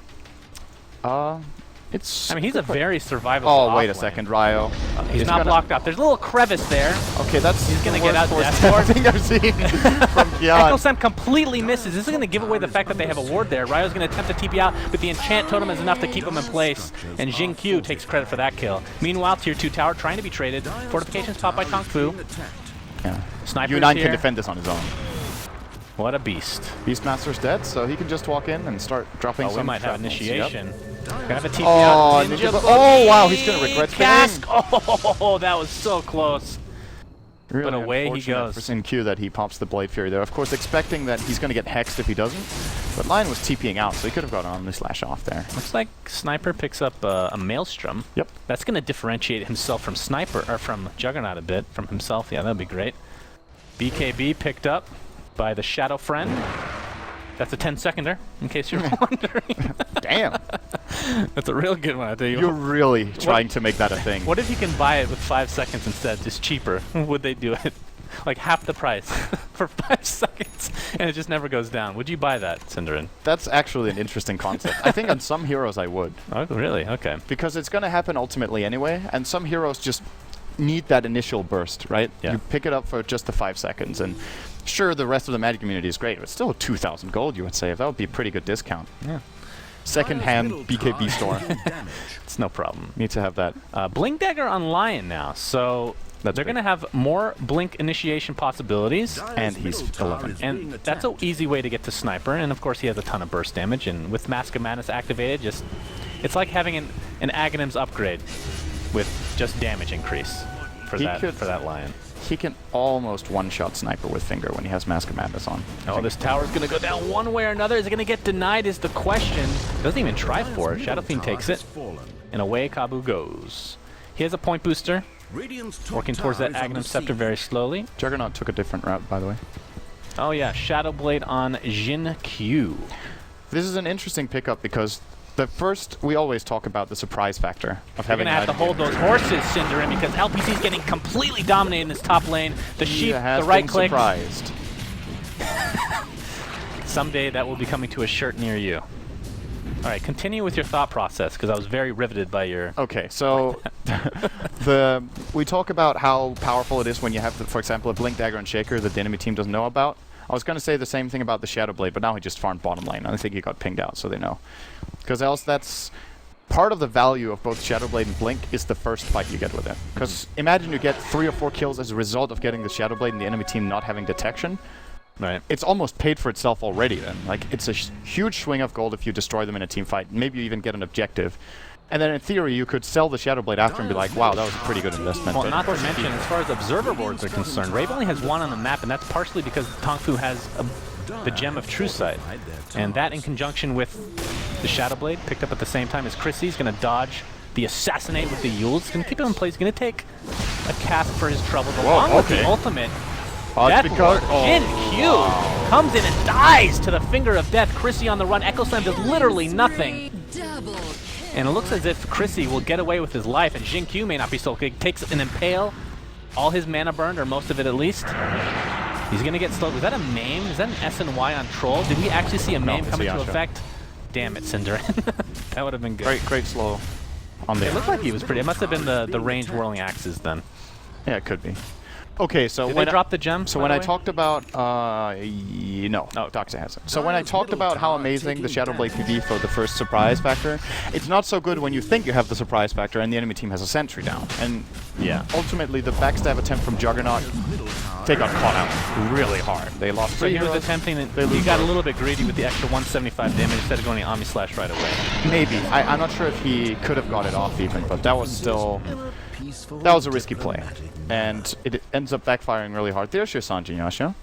It's... I mean, he's a very survivable Oh, wait a offlane. second, Ryo. He's not blocked off. There's a little crevice there. Okay, that's He's gonna the get out worst that force thing I've seen from Echo beyond. Sam completely misses. This is going to give away the fact that they have a ward there. Ryo's going to attempt to TP out, but the enchant totem is enough to keep him in place, and Jin Q takes credit for that kill. Meanwhile, tier 2 tower trying to be traded. Fortifications popped by TongFu. Yeah. Sniper's U9 here. can defend this on his own. What a beast. Beastmaster's dead, so he can just walk in and start dropping Oh, some we might have shrapnels. initiation. Yep. Gonna have a TP Oh, out. Ninja Boogie, oh, wow, he's gonna regret Cask. spinning. Oh, that was so close. Really But away he unfortunate goes. for Sin Q that he pops the Blade Fury there. Of course, expecting that he's going to get hexed if he doesn't. But Lion was TPing out, so he could have got on the slash off there. Looks like Sniper picks up a Maelstrom. Yep. That's going to differentiate himself from Sniper, or from Juggernaut a bit. From himself, yeah, that'd be great. BKB picked up by the Shadow Friend. That's a 10-seconder, in case you're wondering. Damn. That's a real good one, I tell you. You're really trying to make that a thing. What if you can buy it with 5 seconds instead, just cheaper? Would they do it? Like half the price for 5 seconds, and it just never goes down. Would you buy that, Cinderin? That's actually an interesting concept. I think on some heroes I would. Oh, really? Okay. Because it's going to happen ultimately anyway, and some heroes just need that initial burst, right? Yeah. You pick it up for just the 5 seconds, and sure, the rest of the magic community is great, but still 2,000 gold, you would say. That would be a pretty good discount. Yeah. Second-hand BKB store. It's no problem. Need to have that. Blink Dagger on Lion now, so That's they're big. going to have more Blink initiation possibilities. And he's 11. And that's an easy way to get to Sniper, and of course he has a ton of burst damage, and with Mask of Madness activated, just it's like having an Aghanim's upgrade with just damage increase for He that could- for that Lion. He can almost one-shot Sniper with Finger when he has Mask of Madness on. Oh, this tower's going to go down one way or another. Is it going to get denied is the question. Doesn't even try for it. Shadow Fiend takes it, and away Kabu goes. He has a point booster, working towards that Aghanim Scepter very slowly. Juggernaut took a different route, by the way. Oh yeah, Shadow Blade on Jin Q. This is an interesting pickup because the first, we always talk about the surprise factor of You're having going to have to hold those horses, Cinderin, because LPC's getting completely dominated in this top lane. The sheep, the right click. Surprised. Someday that will be coming to a shirt near you. All right, continue with your thought process, because I was very riveted by your... Okay, so we talk about how powerful it is when you have, for example, a Blink Dagger and Shaker that the enemy team doesn't know about. I was going to say the same thing about the Shadow Blade, but now he just farmed bottom lane. I think he got pinged out, so they know. Because else that's... Part of the value of both Shadow Blade and Blink is the first fight you get with it. Because imagine you get 3 or 4 kills as a result of getting the Shadow Blade and the enemy team not having detection. Right. It's almost paid for itself already then. Like, it's a huge swing of gold if you destroy them in a team fight. Maybe you even get an objective. And then in theory, you could sell the Shadow Blade after and be like, wow, that was a pretty good investment. Well, But not to mention, as far as observer boards are concerned, Rave only has 1 on the map, and that's partially because TongFu has the Gem of True Sight. And that in conjunction with the Shadow Blade, picked up at the same time as Chrissy's going to dodge the Assassinate with the Yule. It's going to keep him in place. He's going to take a cast for his troubles, along with the ultimate. Death Lord. Jin Q comes in and dies to the finger of death. Chrissy on the run. Echo Slam does literally nothing. And it looks as if Chrissy will get away with his life, and Jin Q may not be so good. Takes an Impale, all his mana burned, or most of it at least. He's going to get slowed. Was that a MAME? Is that an S and Y on Troll? Did we actually see a MAME it's come a into Yasha. effect? Damn it, Cinderin. That would have been good. great slow on It there. looked like he was pretty. It must have been the range whirling axes then. Yeah, it could be. Okay, so Did when they drop the gem? So by when the I way? talked about, no, Doxa hasn't. So when I talked about how amazing the Shadow Blade can be for the first surprise factor, it's not so good when you think you have the surprise factor and the enemy team has a sentry down. And Yeah. ultimately, the backstab attempt from Juggernaut, they got caught out really hard. They lost So 3 he was heroes. attempting it. They He lose got a both. little bit greedy with the extra 175 damage instead of going to Omni Slash right away. Maybe. I'm not sure if he could have got it off even, but that was still... That was a risky play. And it ends up backfiring really hard. There's your Sanjin Yasha.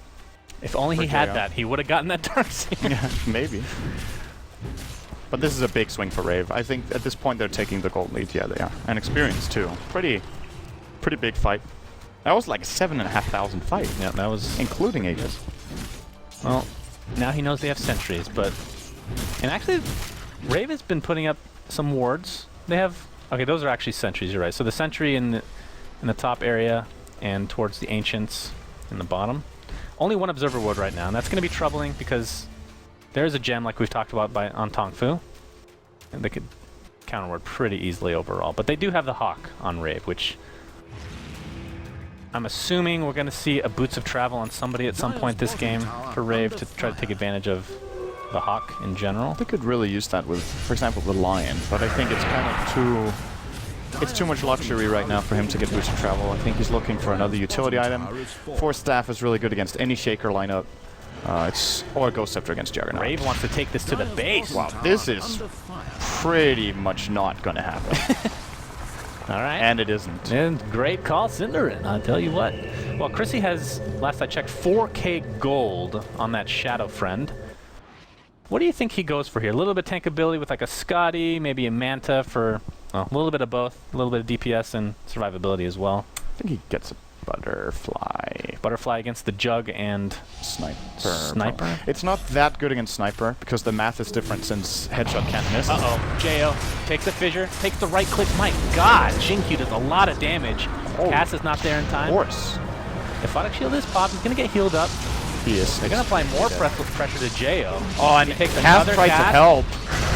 If only he For had Jaeger. that, he would have gotten that Dark Seer. Yeah, maybe. But this is a big swing for Rave. I think at this point they're taking the gold lead. Yeah, they are. And experience too. Pretty big fight. That was like a 7,500 fight. Yeah, that was... Including Aegis. Well, now he knows they have sentries, but... And actually, Rave has been putting up some wards. They have... Okay, those are actually sentries, you're right. So the sentry in the top area and towards the Ancients in the bottom. Only one observer ward right now, and that's going to be troubling because there's a gem like we've talked about on TongFu. And they could counter ward pretty easily overall. But they do have the Hawk on Rave, which... I'm assuming we're going to see a Boots of Travel on somebody at some point this game for Rave to try to take advantage of the Hawk in general. They could really use that with, for example, the Lion, but I think it's kind of it's too much luxury right now for him to get Boots of Travel. I think he's looking for another utility item. Force Staff is really good against any Shaker lineup. Or Ghost Scepter against Juggernaut. Rave wants to take this to the base. Wow, this is pretty much not going to happen. All right. And it isn't. And great call, Cinderin, I'll tell you what. Well, Chrissy has, last I checked, 4k gold on that Shadow Friend. What do you think he goes for here? A little bit of tankability with like a Scotty, maybe a Manta for a little bit of both, a little bit of DPS and survivability as well. I think he gets a Butterfly. Butterfly against the Jug and Sniper. It's not that good against Sniper because the math is different since Headshot can't miss. Uh-oh. J.O. takes the fissure, takes the right click. My God, Xingqiu does a lot of damage. Cass is not there in time. Of course. If Photic Shield is popped, he's going to get healed up. He is. They're going to apply more pressure to J.O. Oh, and he takes Cass another tries to Cass. help.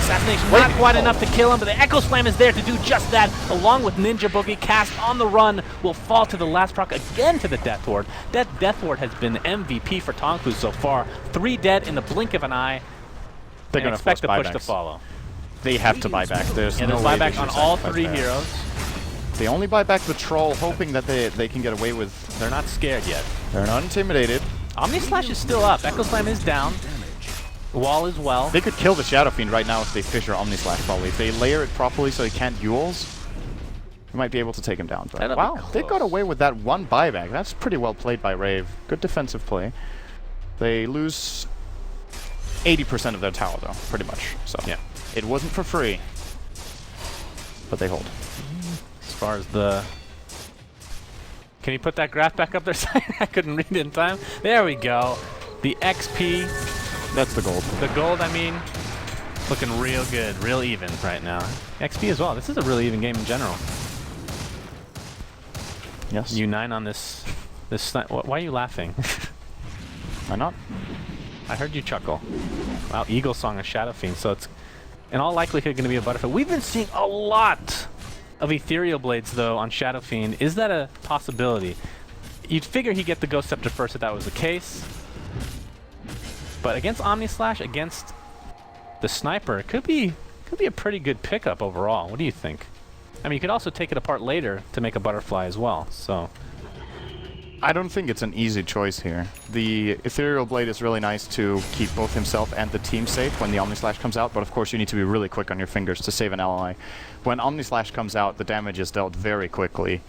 Assassination not quite enough to kill him, but the Echo Slam is there to do just that. Along with Ninja Boogie, Cast on the run will fall to the last proc again to the Death Ward. That Death Ward has been MVP for TongFu so far. 3 dead in the blink of an eye. They're going to expect the push buybacks to follow. They have to buy back. There's no there's way buyback they on can all sacrifice 3 that. heroes. They only buy back the Troll, hoping that they can get away with... They're not scared yet. They're not intimidated. Omni Slash is still up. Echo Slam is down. Wall as well. They could kill the Shadow Fiend right now if they Fissure Omni Slash probably. If they layer it properly so he can't Yules, we might be able to take him down. But wow, they got away with that one buyback. That's pretty well played by Rave. Good defensive play. They lose 80% of their tower though, pretty much. So yeah, it wasn't for free, but they hold. As far as the... Can you put that graph back up there? I couldn't read it in time. There we go. The XP. That's the gold. The gold, I mean, looking real good, real even right now. XP as well. This is a really even game in general. Yes. U9 on this why are you laughing? Why not? I heard you chuckle. Wow, Eagle Song of Shadow Fiend, so it's in all likelihood going to be a Butterfly. We've been seeing a lot of Ethereal Blades, though, on Shadow Fiend. Is that a possibility? You'd figure he'd get the Ghost Scepter first if that was the case. But against Omni Slash, against the Sniper, it could be a pretty good pickup overall. What do you think? I mean, you could also take it apart later to make a Butterfly as well, so... I don't think it's an easy choice here. The Ethereal Blade is really nice to keep both himself and the team safe when the Omni Slash comes out, but of course you need to be really quick on your fingers to save an ally. When Omni Slash comes out, the damage is dealt very quickly.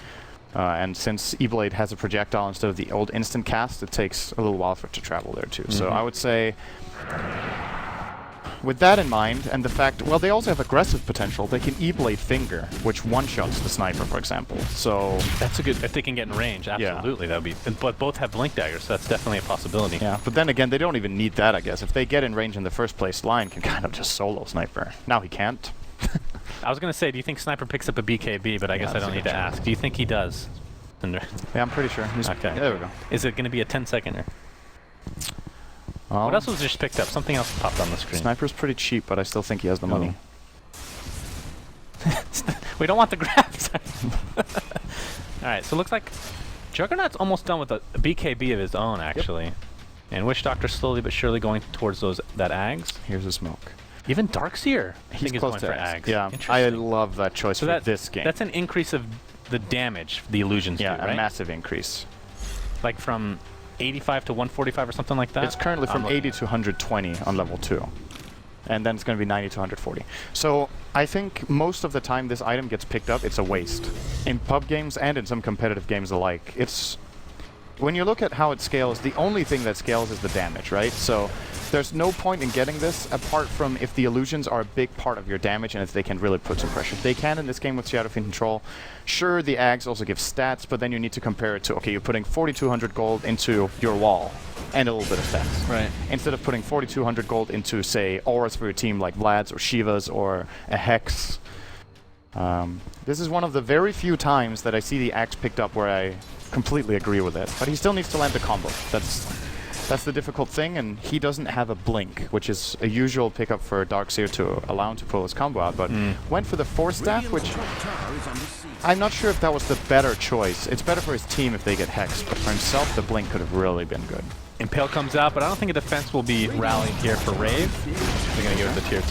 And since E-Blade has a projectile instead of the old instant cast, it takes a little while for it to travel there too. So I would say, with that in mind, and the fact, well, they also have aggressive potential. They can E-Blade Finger, which one-shots the Sniper, for example. So that's a good, if they can get in range, absolutely, that would be, but both have Blink Daggers, so that's definitely a possibility. Yeah, but then again, they don't even need that, I guess. If they get in range in the first place, Lion can kind of just solo Sniper. Now he can't. I was going to say, do you think Sniper picks up a BKB, but I guess I don't need to ask. Do you think he does? Yeah, I'm pretty sure. Okay. Yeah, there we go. Is it going to be a 10-seconder? What else was just picked up? Something else popped on the screen. Sniper's pretty cheap, but I still think he has the money. We don't want the grabs. Alright, so it looks like Juggernaut's almost done with a BKB of his own, actually. Yep. And Witch Doctor slowly but surely going towards that Ags. Here's a smoke. Even Darkseer, I think, is close going to for Ags. Yeah, I love that choice for this game. That's an increase of the damage the illusions do, right? Yeah, a massive increase. Like from 85 to 145 or something like that? It's currently from 80 to 120 on level 2. And then it's going to be 90 to 140. So I think most of the time this item gets picked up, it's a waste. In pub games and in some competitive games alike, it's when you look at how it scales, the only thing that scales is the damage, right? So there's no point in getting this apart from if the illusions are a big part of your damage and if they can really put some pressure. They can in this game with Shadow Fiend Control. Sure, the Ags also give stats, but then you need to compare it to, okay, you're putting 4,200 gold into your wall and a little bit of stats. Right. Instead of putting 4,200 gold into, say, auras for your team like Vlad's or Shiva's or a Hex. This is one of the very few times that I see the Axe picked up where I completely agree with it. But he still needs to land the combo. That's the difficult thing, and he doesn't have a blink, which is a usual pickup for Darkseer to allow him to pull his combo out, but went for the Force Staff, which I'm not sure if that was the better choice. It's better for his team if they get Hexed, but for himself, the blink could have really been good. Impale comes out, but I don't think a defense will be rallied here for Rave. They're going to give it to tier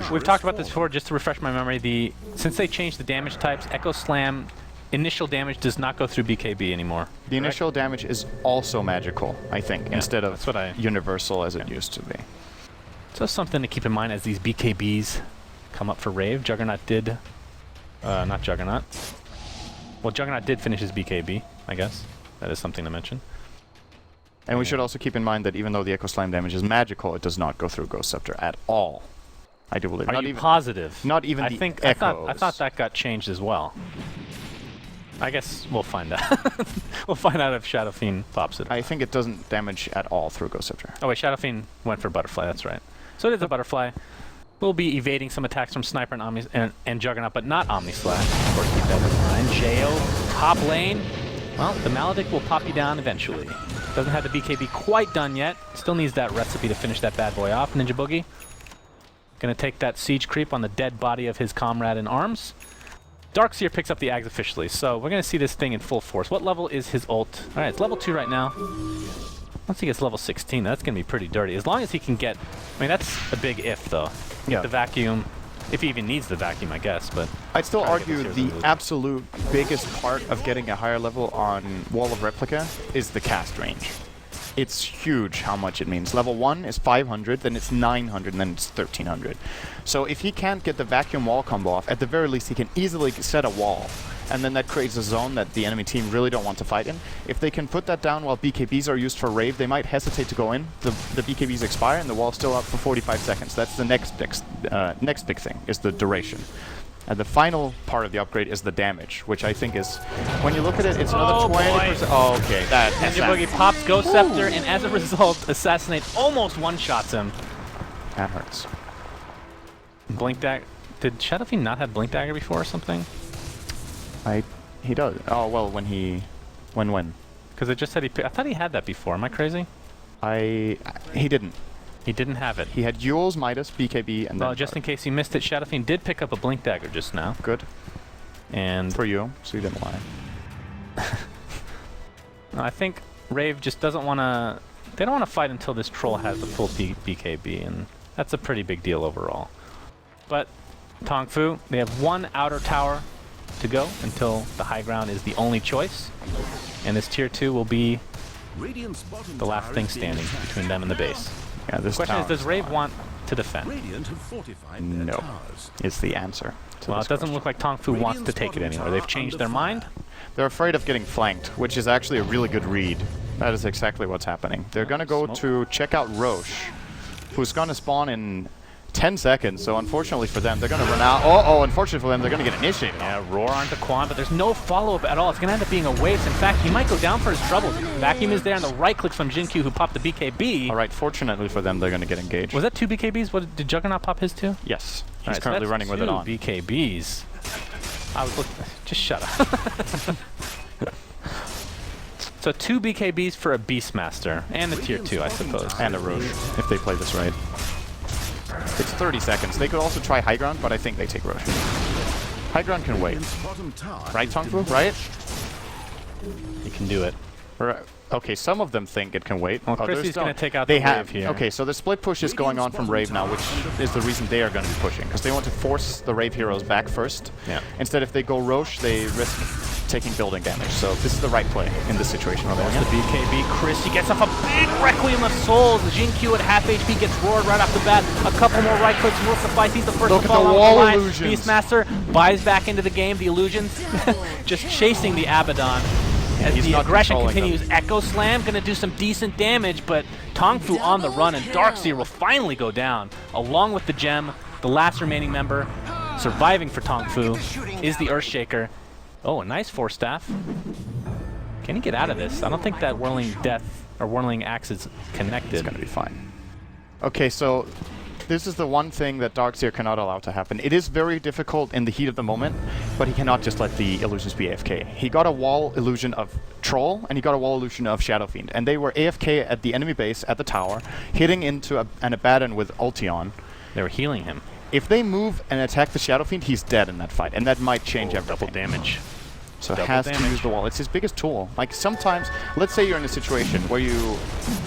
2. We've talked about this before, just to refresh my memory. Since they changed the damage types, Echo Slam initial damage does not go through BKB anymore. The initial damage is also magical, I think, instead of universal as it used to be. So something to keep in mind as these BKBs come up for Rave. Juggernaut did... not Juggernaut. Well, Juggernaut did finish his BKB, I guess. That is something to mention. And we should also keep in mind that even though the Echo Slime damage is magical, it does not go through Ghost Scepter at all. I do believe. Are you positive? Not even the echoes. I thought that got changed as well. I guess we'll find out. We'll find out if Shadow Fiend pops it. I think it doesn't damage at all through Ghost Scepter. Oh wait, Shadow Fiend went for Butterfly, that's right. So it is a Butterfly. We'll be evading some attacks from Sniper and Juggernaut, but not Omni Slash. Of course, keep that in mind. Jo, top lane. Well, the Maledict will pop you down eventually. Doesn't have the BKB quite done yet. Still needs that recipe to finish that bad boy off. Ninja Boogie. Gonna take that siege creep on the dead body of his comrade in arms. Darkseer picks up the Ags officially, so we're going to see this thing in full force. What level is his ult? Alright, it's level 2 right now. Once he gets level 16, that's going to be pretty dirty. As long as he can get... I mean, that's a big if, though. Yeah. The vacuum, if he even needs the vacuum, I guess, but... I'd still argue the absolute biggest part of getting a higher level on Wall of Replica is the cast range. It's huge how much it means. Level 1 is 500, then it's 900, and then it's 1300. So if he can't get the vacuum wall combo off, at the very least he can easily set a wall. And then that creates a zone that the enemy team really don't want to fight in. If they can put that down while BKBs are used for Rave, they might hesitate to go in. The BKBs expire and the wall's still up for 45 seconds. That's the next big thing, is the duration. And the final part of the upgrade is the damage, which I think is, when you look at it, it's another 20%. Oh, okay. Ninja Boogie pops Ghost Scepter, and as a result, Assassinate almost one-shots him. That hurts. Blink Dagger. Did Shadow Fiend not have Blink Dagger before or something? He does. Oh, well, when? Because it just said I thought he had that before. Am I crazy? He didn't. He didn't have it. He had Yules, Midas, BKB, and then... Well, just in case you missed it, Shadow Fiend did pick up a Blink Dagger just now. Good. And... For you, so you didn't lie. I think Rave just doesn't want to... They don't want to fight until this troll has the full BKB, and that's a pretty big deal overall. But TongFu, they have one outer tower to go until the high ground is the only choice. And this tier 2 will be the last thing standing between them and the base. Yeah, this question is, does Rave want to defend? No, is the answer. Well, it doesn't look like TongFu wants to take it anymore. They've changed their mind. They're afraid of getting flanked, which is actually a really good read. That is exactly what's happening. They're going to go to check out Roche, who's going to spawn in 10 seconds, so unfortunately for them, they're going to run out. Unfortunately for them, they're going to get initiated. Yeah, roar onto Quan, but there's no follow-up at all. It's going to end up being a waste. In fact, he might go down for his troubles. Vacuum is there, and the right click from Jinkyu, who popped the BKB. All right, fortunately for them, they're going to get engaged. Was that 2 BKBs? Did Juggernaut pop his too? Yes. He's currently running with it on. 2 BKBs. I was looking... Just shut up. So 2 BKBs for a Beastmaster, and the tier 2, I suppose. And a Roche, if they play this right. It's 30 seconds. They could also try high ground, but I think they take Roche. High ground can wait. Right, TongFu? Right? You can do it. Okay, some of them think it can wait. Well, Chrissy's going to take out the Rave here. Okay, so the split push is going on from Rave now, which is the reason they are going to be pushing, because they want to force the Rave heroes back first. Yeah. Instead, if they go Roche, they risk taking building damage. So this is the right play in this situation. There's the BKB. Chrissy gets off a big Requiem of Souls. Jinkyu at half HP gets roared right off the bat. A couple more right clicks will suffice. He's the first to fall off the line. Beastmaster buys back into the game. The illusions just chasing the Abaddon. as he's the not aggression controlling them. continues. Echo Slam gonna do some decent damage, but TongFu on the run, and Darkseer will finally go down, along with the gem. The last remaining member surviving for TongFu is the Earthshaker. Oh, a nice Force Staff. Can he get out of this? I don't think that Whirling Death or Whirling Axe is connected. It's gonna be fine. Okay, so this is the one thing that Darkseer cannot allow to happen. It is very difficult in the heat of the moment, but he cannot just let the illusions be AFK. He got a wall illusion of Troll, and he got a wall illusion of Shadow Fiend, and they were AFK at the enemy base at the tower, hitting into an Abaddon with ulti on. They were healing him. If they move and attack the Shadow Fiend, he's dead in that fight, and that might change everything. Double damage. So Double has to damage. use the wall. It's his biggest tool. Like sometimes, let's say you're in a situation where you,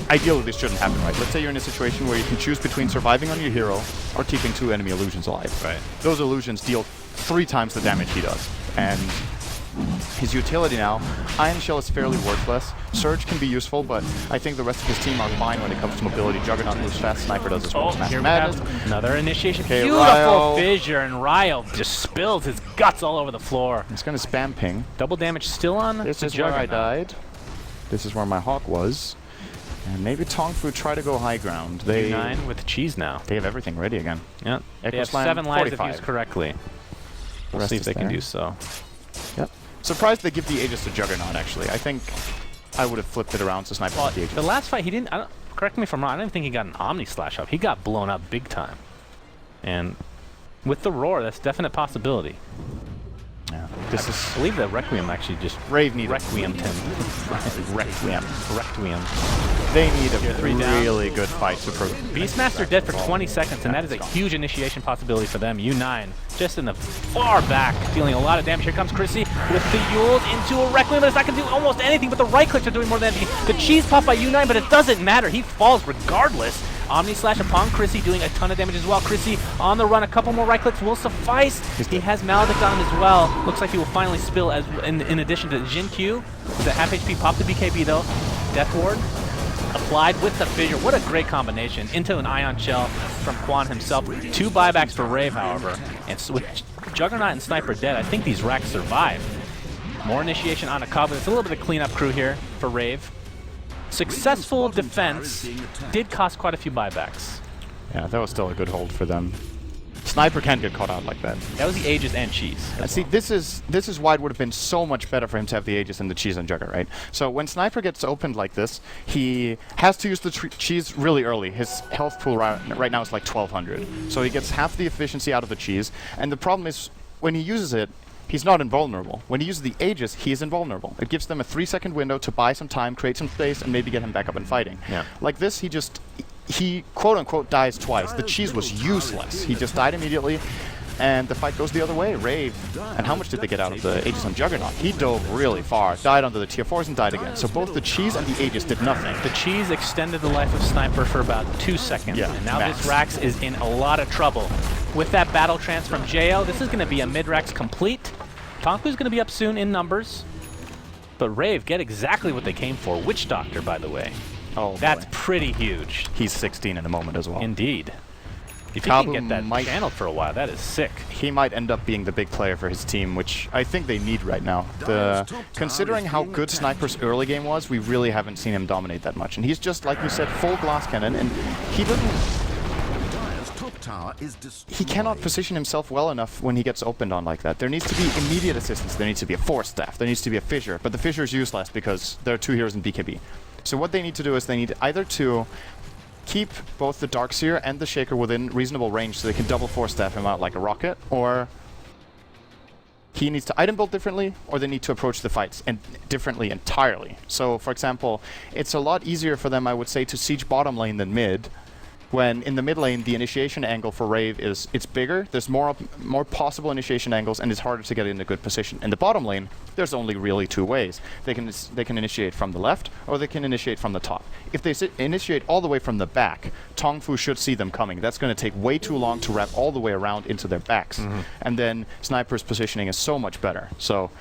ideally this shouldn't happen, right? Let's say you're in a situation where you can choose between surviving on your hero or keeping 2 enemy illusions alive. Right. Those illusions deal 3 times the damage he does. And his utility now, Iron Shell is fairly worthless. Surge can be useful, but I think the rest of his team are fine when it comes to mobility. Juggernaut moves fast, Sniper does as well. Oh, Smash here we Madness. have another initiation. Okay, Beautiful Ryo. fissure, and Ryo just spills his guts all over the floor. He's gonna spam ping. Double damage still on This the is where I Juggernaut. died. This is where my Hawk was. And maybe TongFu try to go high ground. They U9 with the cheese now. They have everything ready again. Yeah, they Echo have Slam, 7 lives if 45. used correctly. We'll Rest see if is they can there. do so. Yep. Surprised they give the Aegis to Juggernaut, actually. I think I would have flipped it around to Sniper with the Aegis. The last fight, he didn't. Correct me if I'm wrong. I don't think he got an Omni Slash up. He got blown up big time. And with the roar, that's a definite possibility. Yeah. This is. I believe that Requiem actually just Rave needed Requiemed him. Requiem. Requiem. They need a Tier 3 down. really good fight to prove. Beastmaster dead for 20 seconds, and that is a huge initiation possibility for them. U9 just in the far back, dealing a lot of damage. Here comes Chrissy with the Yules into a Requiem, but it's not going to do almost anything, but the right clicks are doing more than anything. The cheese pop by U9, but it doesn't matter. He falls regardless. Omni Slash upon Chrissy doing a ton of damage as well. Chrissy on the run, a couple more right clicks will suffice. He has Maledict on him as well. Looks like he will finally spill as in addition to Jin Q. With a half HP pop to BKB though. Death Ward applied with the fissure. What a great combination. Into an Ion Shell from Quan himself. 2 buybacks for Rave, however. And with Juggernaut and Sniper dead, I think these racks survive. More initiation on a Coven. It's a little bit of cleanup crew here for Rave. Successful defense did cost quite a few buybacks. Yeah, that was still a good hold for them. Sniper can't get caught out like that. That was the Aegis and cheese. And see, this is why it would have been so much better for him to have the Aegis and the cheese and Jugger, right? So when Sniper gets opened like this, he has to use the cheese really early. His health pool right now is like 1200. So he gets half the efficiency out of the cheese. And the problem is, when he uses it, he's not invulnerable. When he uses the Aegis, he is invulnerable. It gives them a 3-second window to buy some time, create some space, and maybe get him back up and fighting. Yeah. Like this, he quote-unquote dies twice. The cheese was useless. He just died immediately, and the fight goes the other way. Rave. And how much did they get out of the Aegis on Juggernaut? He dove really far, died onto the tier 4s and died again. So both the cheese and the Aegis did nothing. The cheese extended the life of Sniper for about 2 seconds. Yeah, And now max. this Rax is in a lot of trouble. With that battle trance from Jo, this is going to be a mid-Rax complete. TongFu's going to be up soon in numbers. But Rave get exactly what they came for. Witch Doctor, by the way. Oh, That's boy. pretty huge. He's 16 in a moment as well. Indeed. If you Kabu can get that might- channeled for a while, that is sick. He might end up being the big player for his team, which I think they need right now. Considering how good Sniper's early game was, we really haven't seen him dominate that much. And he's just, like you said, full glass cannon, and he doesn't... Top tower is destroyed. He cannot position himself well enough when he gets opened on like that. There needs to be immediate assistance. There needs to be a Force Staff. There needs to be a Fissure. But the Fissure is useless because there are 2 heroes in BKB. So what they need to do is they need either to keep both the Darkseer and the Shaker within reasonable range so they can double Force Staff him out like a rocket, or he needs to item build differently, or they need to approach the fights differently entirely. So, for example, it's a lot easier for them, I would say, to siege bottom lane than mid, when in the mid lane the initiation angle for Rave is it's bigger, there's more possible initiation angles, and it's harder to get in a good position. In the bottom lane, there's only really 2 ways. They can initiate from the left, or they can initiate from the top. If they initiate all the way from the back, TongFu should see them coming. That's going to take way too long to wrap all the way around into their backs. And then Sniper's positioning is so much better. So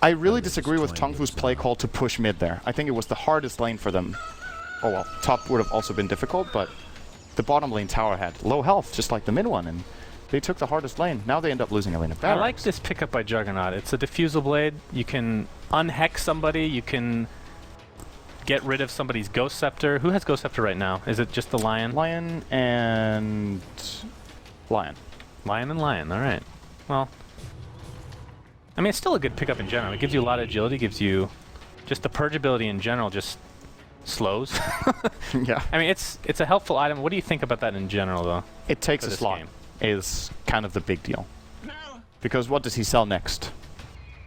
I really disagree with TongFu's play call to push mid there. I think it was the hardest lane for them. Oh well, top would have also been difficult, but the bottom lane tower had low health, just like the mid one, and they took the hardest lane. Now they end up losing a lane of I barracks. like this pickup by Juggernaut. It's a diffusal blade. You can unhex somebody. You can get rid of somebody's Ghost Scepter. Who has Ghost Scepter right now? Is it just the Lion? Lion and Lion. Lion and Lion. All right. Well, I mean, it's still a good pickup in general. It gives you a lot of agility. Gives you just the purge ability in general. Just slows. Yeah. I mean, it's a helpful item. What do you think about that in general, though? It takes for a this slot. game? Is kind of the big deal. Because what does he sell next?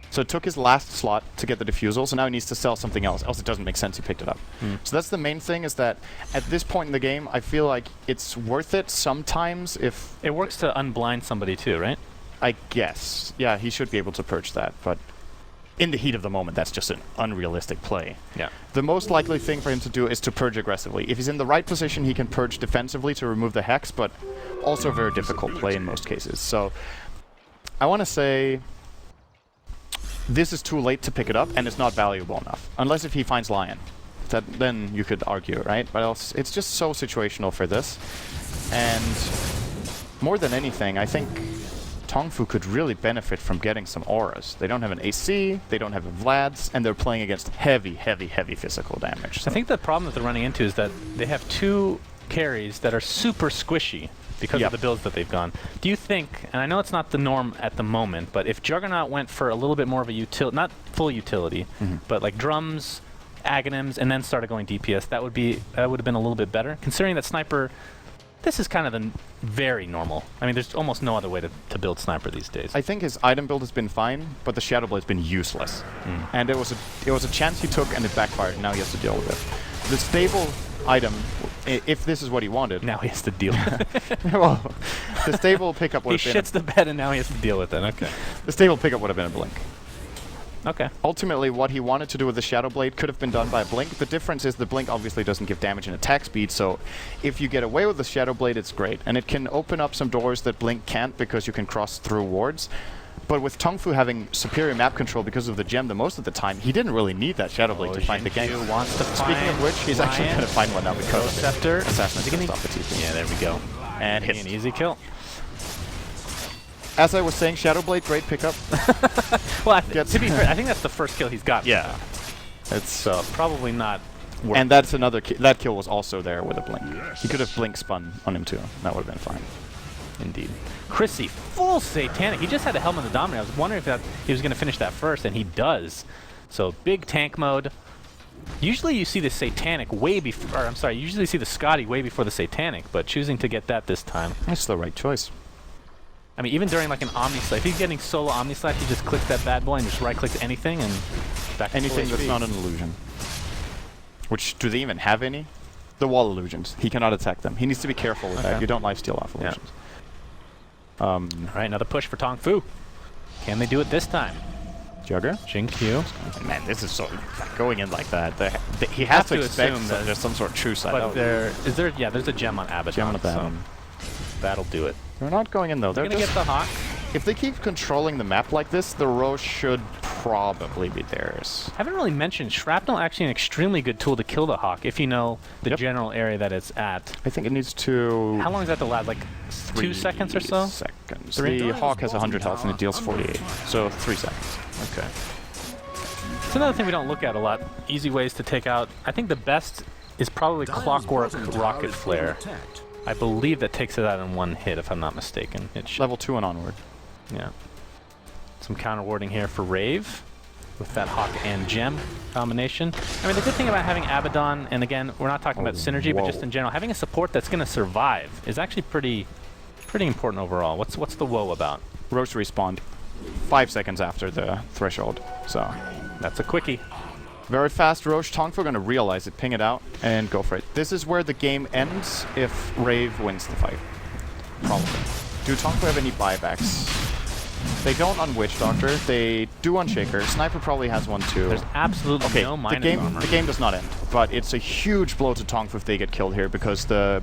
So it took his last slot to get the diffusal, so now he needs to sell something else it doesn't make sense he picked it up. So that's the main thing, is that at this point in the game, I feel like it's worth it sometimes if... It works to unblind somebody too, right? I guess. Yeah, he should be able to purge that, but in the heat of the moment, that's just an unrealistic play. Yeah. The most likely thing for him to do is to purge aggressively. If he's in the right position, he can purge defensively to remove the hex, but also a very difficult play in most cases. So I want to say this is too late to pick it up, and it's not valuable enough. Unless if he finds Lion. Then you could argue, right? But else, it's just so situational for this. And more than anything, I think TongFu could really benefit from getting some auras. They don't have an AC, they don't have a Vlad's, and they're playing against heavy, heavy, heavy physical damage. So I think the problem that they're running into is that they have two carries that are super squishy because of the builds that they've gone. Do you think, and I know it's not the norm at the moment, but if Juggernaut went for a little bit more of a utility, not full utility, but like drums, Aghanims, and then started going DPS, that would have been a little bit better. Considering that Sniper, this is kind of the very normal. I mean, there's almost no other way to build Sniper these days. I think his item build has been fine, but the Shadow Blade's been useless. And it was a chance he took, and it backfired, and now he has to deal with it. The stable item, if this is what he wanted... Now he has to deal with it. Well, the stable pickup would have been... He shits the bed, and now he has to deal with it. Okay. The stable pickup would have been a Blink. Okay. Ultimately, what he wanted to do with the Shadow Blade could have been done by a Blink. The difference is the Blink obviously doesn't give damage and attack speed, so if you get away with the Shadow Blade, it's great. And it can open up some doors that Blink can't because you can cross through wards. But with TongFu having superior map control because of the gem the most of the time, he didn't really need that Shadow Blade to find the game. Wants to Speaking of which, he's actually going to find one now because Ghost Scepter. Assassin's going to stop the TP. Yeah, there we go. And An hits. easy kill. As I was saying, Shadow Blade, great pickup. Well, to be fair, I think that's the first kill he's got. Yeah. It's probably not worth And that's another that kill was also there with a Blink. He could have Blink spun on him too. That would have been fine. Indeed. Chrissy, full Satanic. He just had a Helmet of the Dominator. I was wondering if he was going to finish that first, and he does. So, big tank mode. Usually you see the Satanic way before, or I'm sorry, you usually see the Scotty way before the Satanic, but choosing to get that this time. That's the right choice. I mean, even during like an Omnislide, if he's getting solo Omnislide, he just clicks that bad boy and just right-clicks anything and back to Anything full that's HP. not an illusion. Which, do they even have any? The wall illusions. He cannot attack them. He needs to be careful with that. You don't lifesteal off illusions. All right, another push for TongFu. Can they do it this time? Jugger? Jin Q. Man, this is so... Going in like that. He has to expect assume that there's some sort of true side. But there's a gem on Abaddon. Gem on Abaddon. So that'll do it. They're not going in though. They're They're going to just... get the Hawk. If they keep controlling the map like this, the row should probably be theirs. Haven't really mentioned Shrapnel, actually an extremely good tool to kill the Hawk if you know the general area that it's at. I think it needs to... How long does that to last? Like 2 seconds or so? Seconds. Three? The Hawk has 100 health and it deals 48. So 3 seconds. Okay. It's another thing we don't look at a lot. Easy ways to take out. I think the best is probably Clockwork Rocket Flare. I believe that takes it out in one hit, if I'm not mistaken. It should. Level 2 and onward. Yeah. Some counter warding here for Rave with that Hawk and Gem combination. I mean, the good thing about having Abaddon, and again, we're not talking about synergy, but just in general, having a support that's going to survive is actually pretty important overall. What's the woe about? Roche respawned 5 seconds after the threshold, so that's a quickie. Very fast Roche. TongFu are going to realize it, ping it out, and go for it. This is where the game ends if Rave wins the fight. Probably. Do TongFu have any buybacks? They don't on Witch Doctor. They do on Shaker. Sniper probably has one too. There's absolutely no minus armor. The game does not end, but it's a huge blow to TongFu if they get killed here because the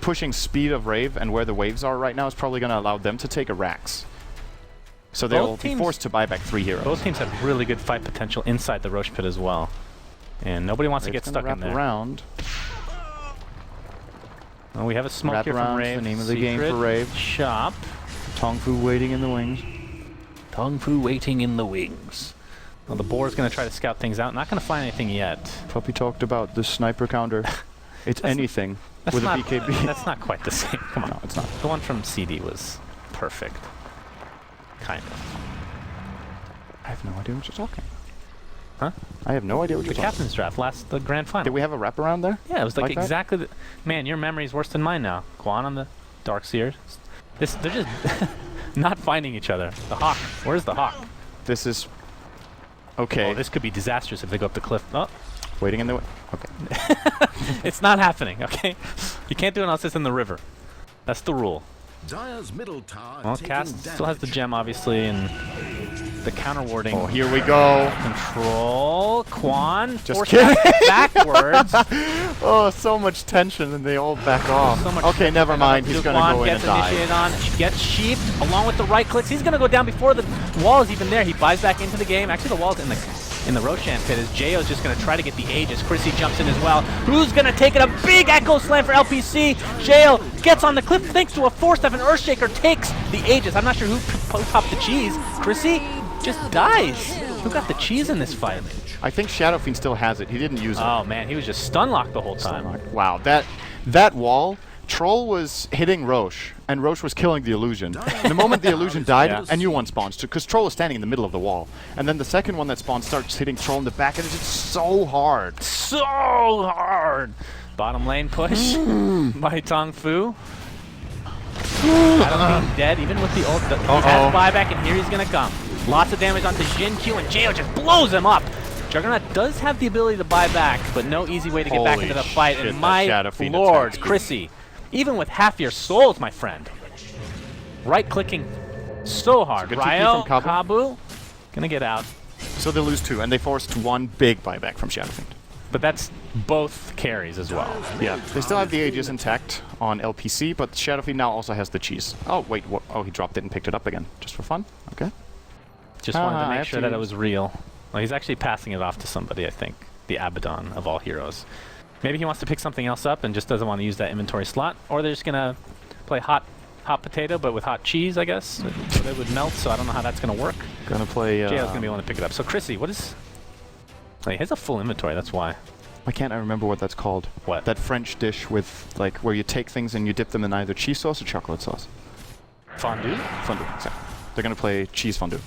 pushing speed of Rave and where the waves are right now is probably going to allow them to take a Rax. So they'll be forced to buy back 3 heroes. Both teams have really good fight potential inside the Roche Pit as well. And nobody wants to get stuck in there. Around. Well, we have a smoke here from Rave. The name of the game for Rave. Shop. TongFu waiting in the wings. TongFu waiting in the wings. Well, the boar's going to try to scout things out. Not going to find anything yet. Puppy talked about the sniper counter. It's anything with a not, BKB. That's not quite the same. Come on. No, it's not. The one from CD was perfect. Kind of. I have no idea what you're talking. Huh? I have no idea what The you're talking. captain's draft, the grand final. Did we have a wraparound there? Yeah, it was like that? exactly the... Man, your memory's worse than mine now. Quan on the Darkseer. They're just not finding each other. The Hawk. Where's the Hawk? This is... Okay. Oh, this could be disastrous if they go up the cliff. Oh, Waiting in the way. Okay. it's not happening, okay? You can't do it unless it's in the river. That's the rule. Dire's middle tower Well, taking Cass still has the damage. gem, obviously, and the counter warding. Oh, here we go. Control. Quan. Just force kidding. that backwards. Oh, so much tension, and they all back off. So much Okay, never mind. He's gonna Quan go in gets and die. initiated on, gets sheeped along with the right clicks. He's gonna go down before the wall is even there. He buys back into the game. Actually, the wall's in the Roshan pit as Jayo's just gonna try to get the Aegis. Chrissy jumps in as well. Who's gonna take it? A big Echo Slam for LPC. Jayo gets on the cliff thanks to a force of an Earthshaker takes the Aegis. I'm not sure who popped the cheese. Chrissy just dies. Who got the cheese in this fight? I think Shadow Fiend still has it. He didn't use it. Oh man, he was just stun locked the whole time. Wow, that wall, Troll was hitting Roche, and Roche was killing the illusion. The moment the illusion died, Yeah. a new one spawns, because Troll is standing in the middle of the wall. And then the second one that spawns starts hitting Troll in the back, and it's just so hard. So hard. Bottom lane push by TongFu. Shadow Fiend dead, even with the ult. He has buyback, and here he's gonna come. Lots of damage onto Jin Q, and Jayo just blows him up. Juggernaut does have the ability to buy back, but no easy way to get back Holy into the fight. shit, And that my Shadow Fiend lord, attack. Chrissy, even with half your souls, my friend, right-clicking so hard. good 2P Ryo, from Kabu, gonna get out. So they lose 2, and they forced 1 big buyback from Shadow Fiend. But that's both carries as well. Yeah, they still have the Aegis intact on LPC, but Shadow Fiend now also has the cheese. Oh, wait, oh, he dropped it and picked it up again, just for fun? Okay. Just wanted to I make have sure to that it was real. Well, he's actually passing it off to somebody, I think. The Abaddon of all heroes. Maybe he wants to pick something else up and just doesn't want to use that inventory slot. Or they're just going to play hot potato, but with hot cheese, I guess. So it would melt, so I don't know how that's going to work. Gonna play... Jayo's going to be able to pick it up. So, Chrissy, what is... Oh, he has a full inventory, that's why. Why can't I remember what that's called? What? That French dish with, like, where you take things and you dip them in either cheese sauce or chocolate sauce. Fondue? Fondue, exactly. They're gonna play cheese fondue.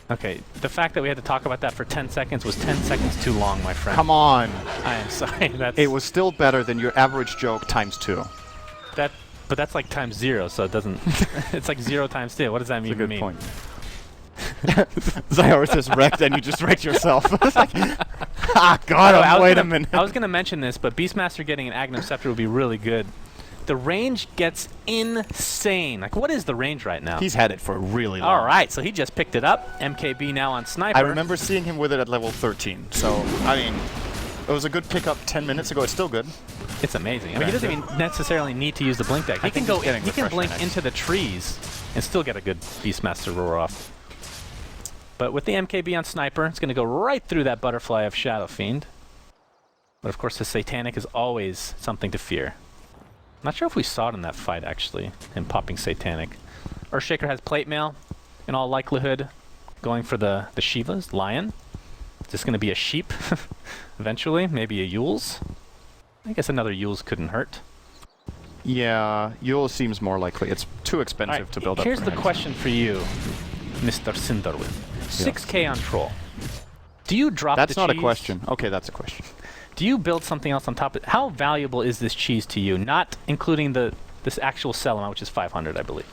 Okay, the fact that we had to talk about that for 10 seconds was 10 seconds too long, my friend. Come on! I am sorry. That's It was still better than your average joke times 2. that, but that's like times 0, so it doesn't. It's like 0 times 2. What does that That's a even good mean? point. Zyora just wrecked and you just wrecked yourself. It's like, wait a minute. I was going to mention this, but Beastmaster getting an Agnum Scepter would be really good. The range gets insane. Like, what is the range right now? He's had it for really long. All right, so he just picked it up. MKB now on Sniper. I remember seeing him with it at level 13. So, I mean, it was a good pickup 10 minutes ago. It's still good. It's amazing. I mean, he doesn't even necessarily need to use the blink deck. He can think go. he's getting He can refresh blink next. into the trees and still get a good Beastmaster roar off. But with the MKB on Sniper, it's going to go right through that butterfly of Shadow Fiend. But of course, the Satanic is always something to fear. Not sure if we saw it in that fight, actually, him popping Satanic. Earthshaker has Plate Mail, in all likelihood, going for the Shivas, Lion. Is this going to be a sheep eventually? Maybe a Yules? I guess another Yules couldn't hurt. Yeah, Yule seems more likely. It's too expensive Alright, to build up. here's for the him. question for you, Mr. Cinderwin. 6K on Troll. Do you drop That's the not cheese? a question. Okay, that's a question. Do you build something else on top of it? How valuable is this cheese to you? Not including this actual sell amount, which is 500, I believe.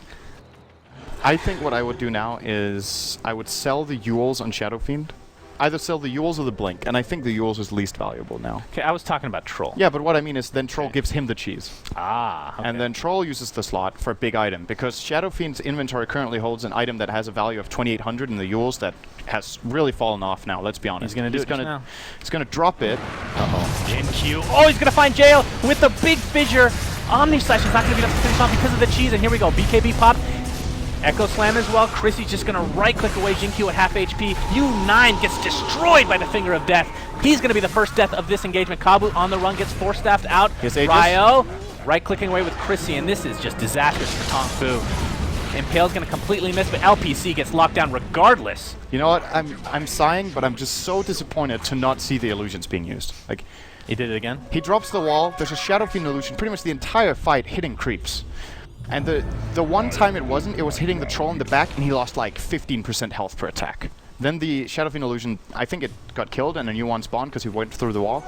I think what I would do now is I would sell the Yules on Shadow Fiend. Either sell the Yules or the Blink, and I think the Yules is least valuable now. Okay, I was talking about Troll. Yeah, but what I mean is then Troll gives him the cheese. Ah, okay. And then Troll uses the slot for a big item, because Shadow Fiend's inventory currently holds an item that has a value of 2,800 in the Yules that has really fallen off now, let's be honest. He's gonna do it just now. He's gonna drop it. Uh-oh. Jin Q. Oh, he's gonna find Jayo with the big fissure. Omni Slash is not gonna be enough to finish off because of the cheese, and here we go. BKB pop. Echo Slam as well. Chrissy's just gonna right-click away Jin Q at half HP. U9 gets destroyed by the Finger of Death. He's gonna be the first death of this engagement. Kabu on the run gets Force-Staffed out. His Aegis. Ryo right-clicking away with Chrissy, and this is just disastrous for TongFu. Impale's gonna completely miss, but LPC gets locked down regardless. You know what? I'm sighing, but I'm just so disappointed to not see the illusions being used. Like, He did it again. he drops the wall. There's a Shadow Fiend illusion pretty much the entire fight hitting creeps. And the one time it wasn't, it was hitting the troll in the back, and he lost like 15% health per attack. Then the Shadow Fiend illusion, I think it got killed, and a new one spawned because he went through the wall.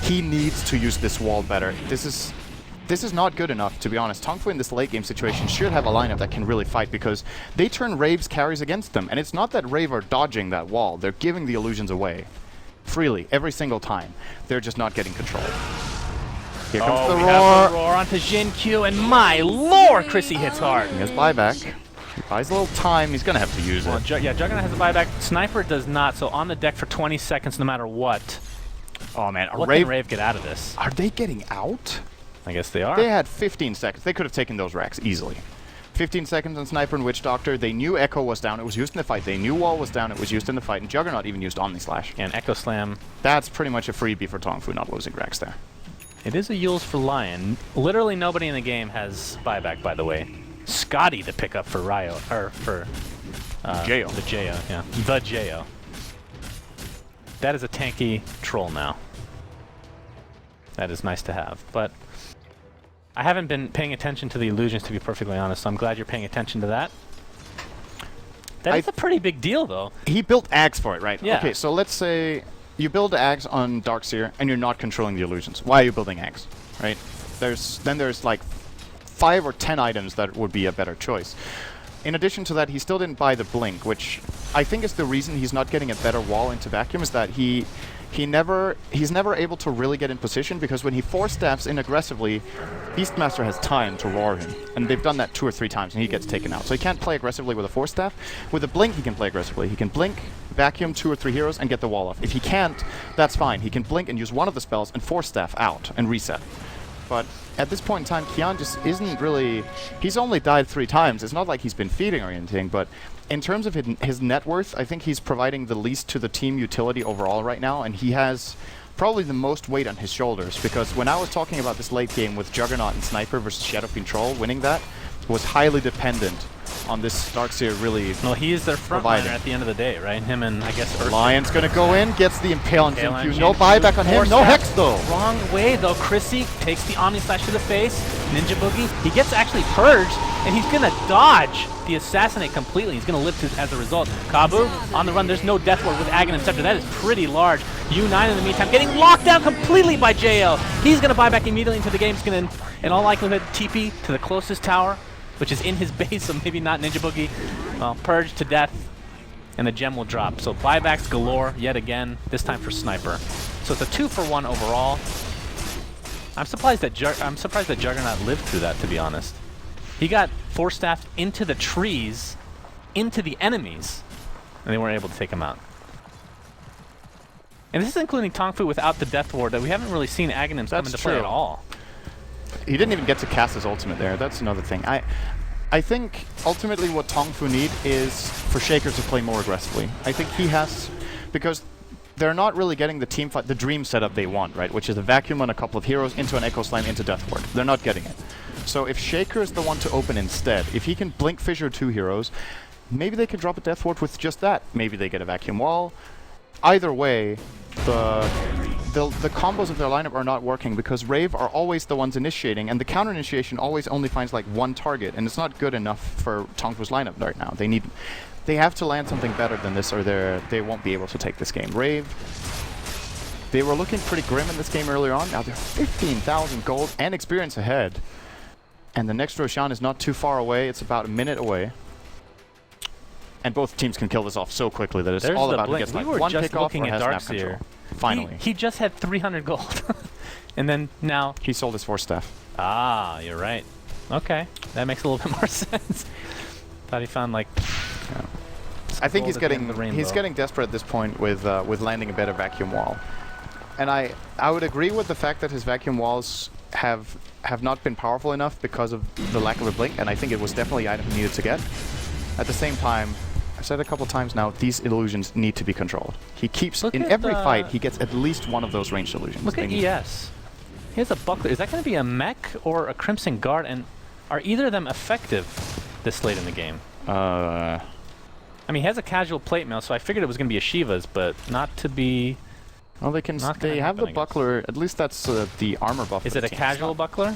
He needs to use this wall better. This is not good enough, to be honest. TongFu in this late game situation should have a lineup that can really fight, because they turn Rave's carries against them. And it's not that Rave are dodging that wall. They're giving the illusions away freely every single time. They're just not getting control. Here comes the we roar. have the roar onto Jin Q, and my lord, Chrissy hits hard. He has buyback. He buys a little time. He's going to have to use Well, it. yeah, Juggernaut has a buyback. Sniper does not, so on the deck for 20 seconds no matter what. Oh, man. What can Rave get out of this? Are they getting out? I guess they are. They had 15 seconds. They could have taken those racks easily. 15 seconds on Sniper and Witch Doctor. They knew Echo was down. It was used in the fight. They knew Wall was down. It was used in the fight. And Juggernaut even used Omni Slash. And Echo Slam. That's pretty much a freebie for TongFu not losing racks there. It is a Yules for Lion. Literally nobody in the game has buyback, by the way. Scotty the pickup for Ryo, or for Jo. the Jo, yeah. The Jo. That is a tanky troll now. That is nice to have. But I haven't been paying attention to the illusions, to be perfectly honest, so I'm glad you're paying attention to that. That is a pretty big deal, though. He built Axe for it, right? Yeah. Okay, so let's say you build Axe on Darkseer and you're not controlling the illusions. Why are you building Axe, right? There's like 5 or 10 items that would be a better choice. In addition to that, he still didn't buy the Blink, which I think is the reason he's not getting a better wall into Vacuum, is that he's never able to really get in position, because when he force stabs in aggressively, Beastmaster has time to roar him. And they've done that 2 or 3 times, and he gets taken out. So he can't play aggressively with a force staff. With a Blink, he can play aggressively. He can Blink, Vacuum 2 or 3 heroes, and get the wall off. If he can't, that's fine. He can Blink and use one of the spells and force staff out and reset. But at this point in time, Kian just isn't really... He's only died 3 times. It's not like he's been feeding or anything, but in terms of his net worth, I think he's providing the least to the team utility overall right now, and he has probably the most weight on his shoulders, because when I was talking about this late game with Juggernaut and Sniper versus Shadow Fiend Troll, winning that was highly dependent on this Darkseer really... Well, he is their frontliner at the end of the day, right? Him and, I guess, Earth. Lion's gonna go in, gets the Impale on Impale on Jin Q. Jin No Q. buyback on him, Force no staff. Hex though. Wrong way, though. Chrissy takes the Omni Slash to the face. Ninja Boogie. He gets actually purged, and he's going to dodge the Assassinate completely. He's going to live as a result. Kabu on the run. There's no Death Ward with Aghanim Scepter. That is pretty large. U9 in the meantime getting locked down completely by JL. He's going to buy back immediately into the game. He's going to, in all likelihood, TP to the closest tower, which is in his base, so maybe not Ninja Boogie. Well, purge to death, and the gem will drop. So buybacks galore yet again, this time for Sniper. So it's a 2-for-1 overall. I'm surprised that Juggernaut lived through that, to be honest. He got force staffed into the trees, into the enemies, and they weren't able to take him out. And this is including TongFu without the Death Ward that we haven't really seen Aghanims come into play at all. He didn't even get to cast his ultimate there. That's another thing. I think ultimately what TongFu need is for Shaker to play more aggressively. I think he has, because they're not really getting the team fight, the dream setup they want, right? Which is a Vacuum on a couple of heroes into an Echo Slam into Death Ward. They're not getting it. So if Shaker is the one to open instead, if he can Blink Fissure 2 heroes, maybe they can drop a Death Ward with just that. Maybe they get a Vacuum Wall. Either way, the combos of their lineup are not working, because Rave are always the ones initiating, and the counter initiation always only finds like one target, and it's not good enough for TongFu's lineup right now. They have to land something better than this, or they won't be able to take this game. Rave, they were looking pretty grim in this game earlier on. Now they're 15,000 gold and experience ahead, and the next Roshan is not too far away. It's about a minute away. And both teams can kill this off so quickly that it's all about who gets like one pick off or has snap control. Finally. He just had 300 gold. And then now... He sold his force staff. Ah, you're right. Okay. That makes a little bit more sense. Thought he found like... Yeah. I think he's getting desperate at this point with landing a better Vacuum Wall. And I would agree with the fact that his Vacuum Walls have not been powerful enough because of the lack of a Blink, and I think it was definitely the item he needed to get. At the same time, I've said a couple times now, these illusions need to be controlled. He keeps, in every fight, he gets at least one of those ranged illusions. Look at ES. He has a buckler. Is that going to be a mech or a Crimson Guard? And are either of them effective? this late in the game? Uh, I mean, he has a casual plate mail, so I figured it was going to be a Shiva's, but not to be... well, they can. Not gonna They have happen, the I guess. buckler. At least that's the armor buff. Is for it the a team. casual buckler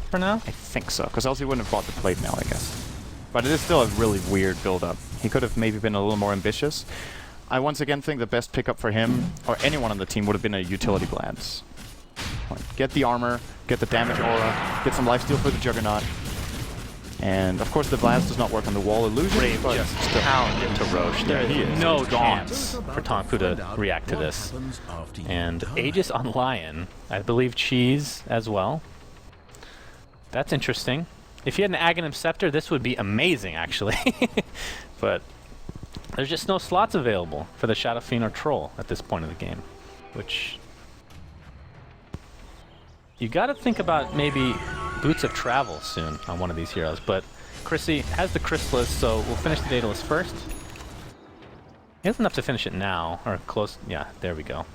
for now? I think so, because else he wouldn't have bought the plate mail, I guess. But it is still a really weird build-up. He could have maybe been a little more ambitious. I once again think the best pickup for him, or anyone on the team, would have been a utility Blades. Like, get the armor, get the damage aura, get some lifesteal for the Juggernaut. And of course the Blades does not work on the wall illusion, Rave but just still. pound into Roche. There he is is. no Gone. chance for TongFu to react to this. And Aegis on Lion, I believe Cheese as well. That's interesting. If he had an Aghanim Scepter, this would be amazing, actually. But there's just no slots available for the Shadow Fiend or Troll at this point of the game, which you got to think about maybe Boots of Travel soon on one of these heroes. But Chrissy has the Chrysalis, so we'll finish the Daedalus first. He has enough to finish it now, or close. Yeah, there we go.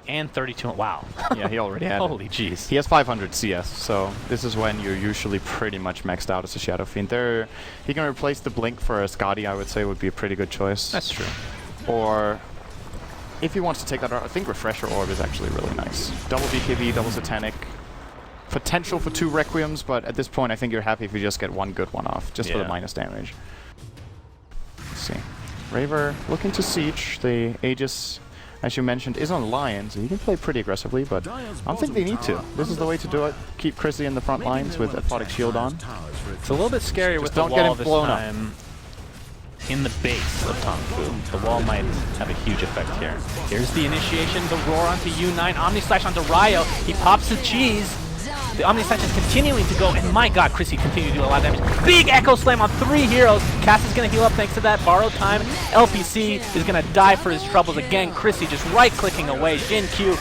And 32. Wow. Yeah, he already had it. Holy jeez. He has 500 CS, so this is when you're usually pretty much maxed out as a Shadow Fiend. He can replace the Blink for a Skadi, I would say, would be a pretty good choice. That's true. Or if he wants to take that out, I think Refresher Orb is actually really nice. Double BKB, double Satanic. Potential for 2 Requiems, but at this point I think you're happy if you just get one good one off, just for the minus damage. Let's see. Raver looking to Siege. The Aegis, as you mentioned, is on Lion, so he can play pretty aggressively, but I don't think they need to. This is the way to do it. Keep Chrissy in the front lines with Aphotic Shield on. It's a little bit scarier with the don't get wall him this blown up. time in the base of TongFu. The wall might have a huge effect here. Here's the initiation, the roar onto U9, Omni Slash onto Ryo. He pops the cheese. The Omni Slash is continuing to go, and my god, Chrissy continues to do a lot of damage. Big Echo Slam on 3 heroes. Cass is going to heal up thanks to that. Borrowed time. LPC is going to die for his troubles again. Chrissy just right-clicking away. Jin Q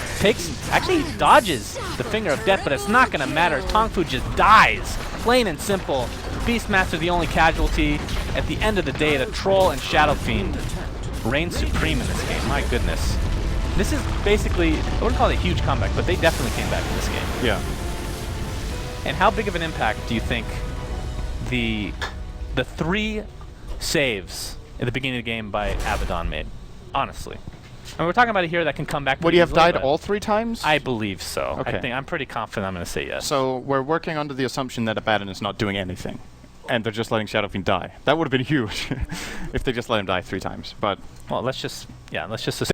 actually dodges the Finger of Death, but it's not going to matter. TongFu just dies. Plain and simple. Beastmaster the only casualty. At the end of the day, the Troll and Shadow Fiend reign supreme in this game. My goodness. This is basically, I wouldn't call it a huge comeback, but they definitely came back in this game. Yeah. And how big of an impact do you think the 3 saves at the beginning of the game by Abaddon made? Honestly. I mean, we're talking about a hero that can come back. Would he have easily, died but all 3 times? I believe so. Okay. I'm pretty confident I'm going to say yes. So we're working under the assumption that Abaddon is not doing anything, and they're just letting Shadow Fiend die. That would have been huge if they just let him die 3 times. But well, let's just assume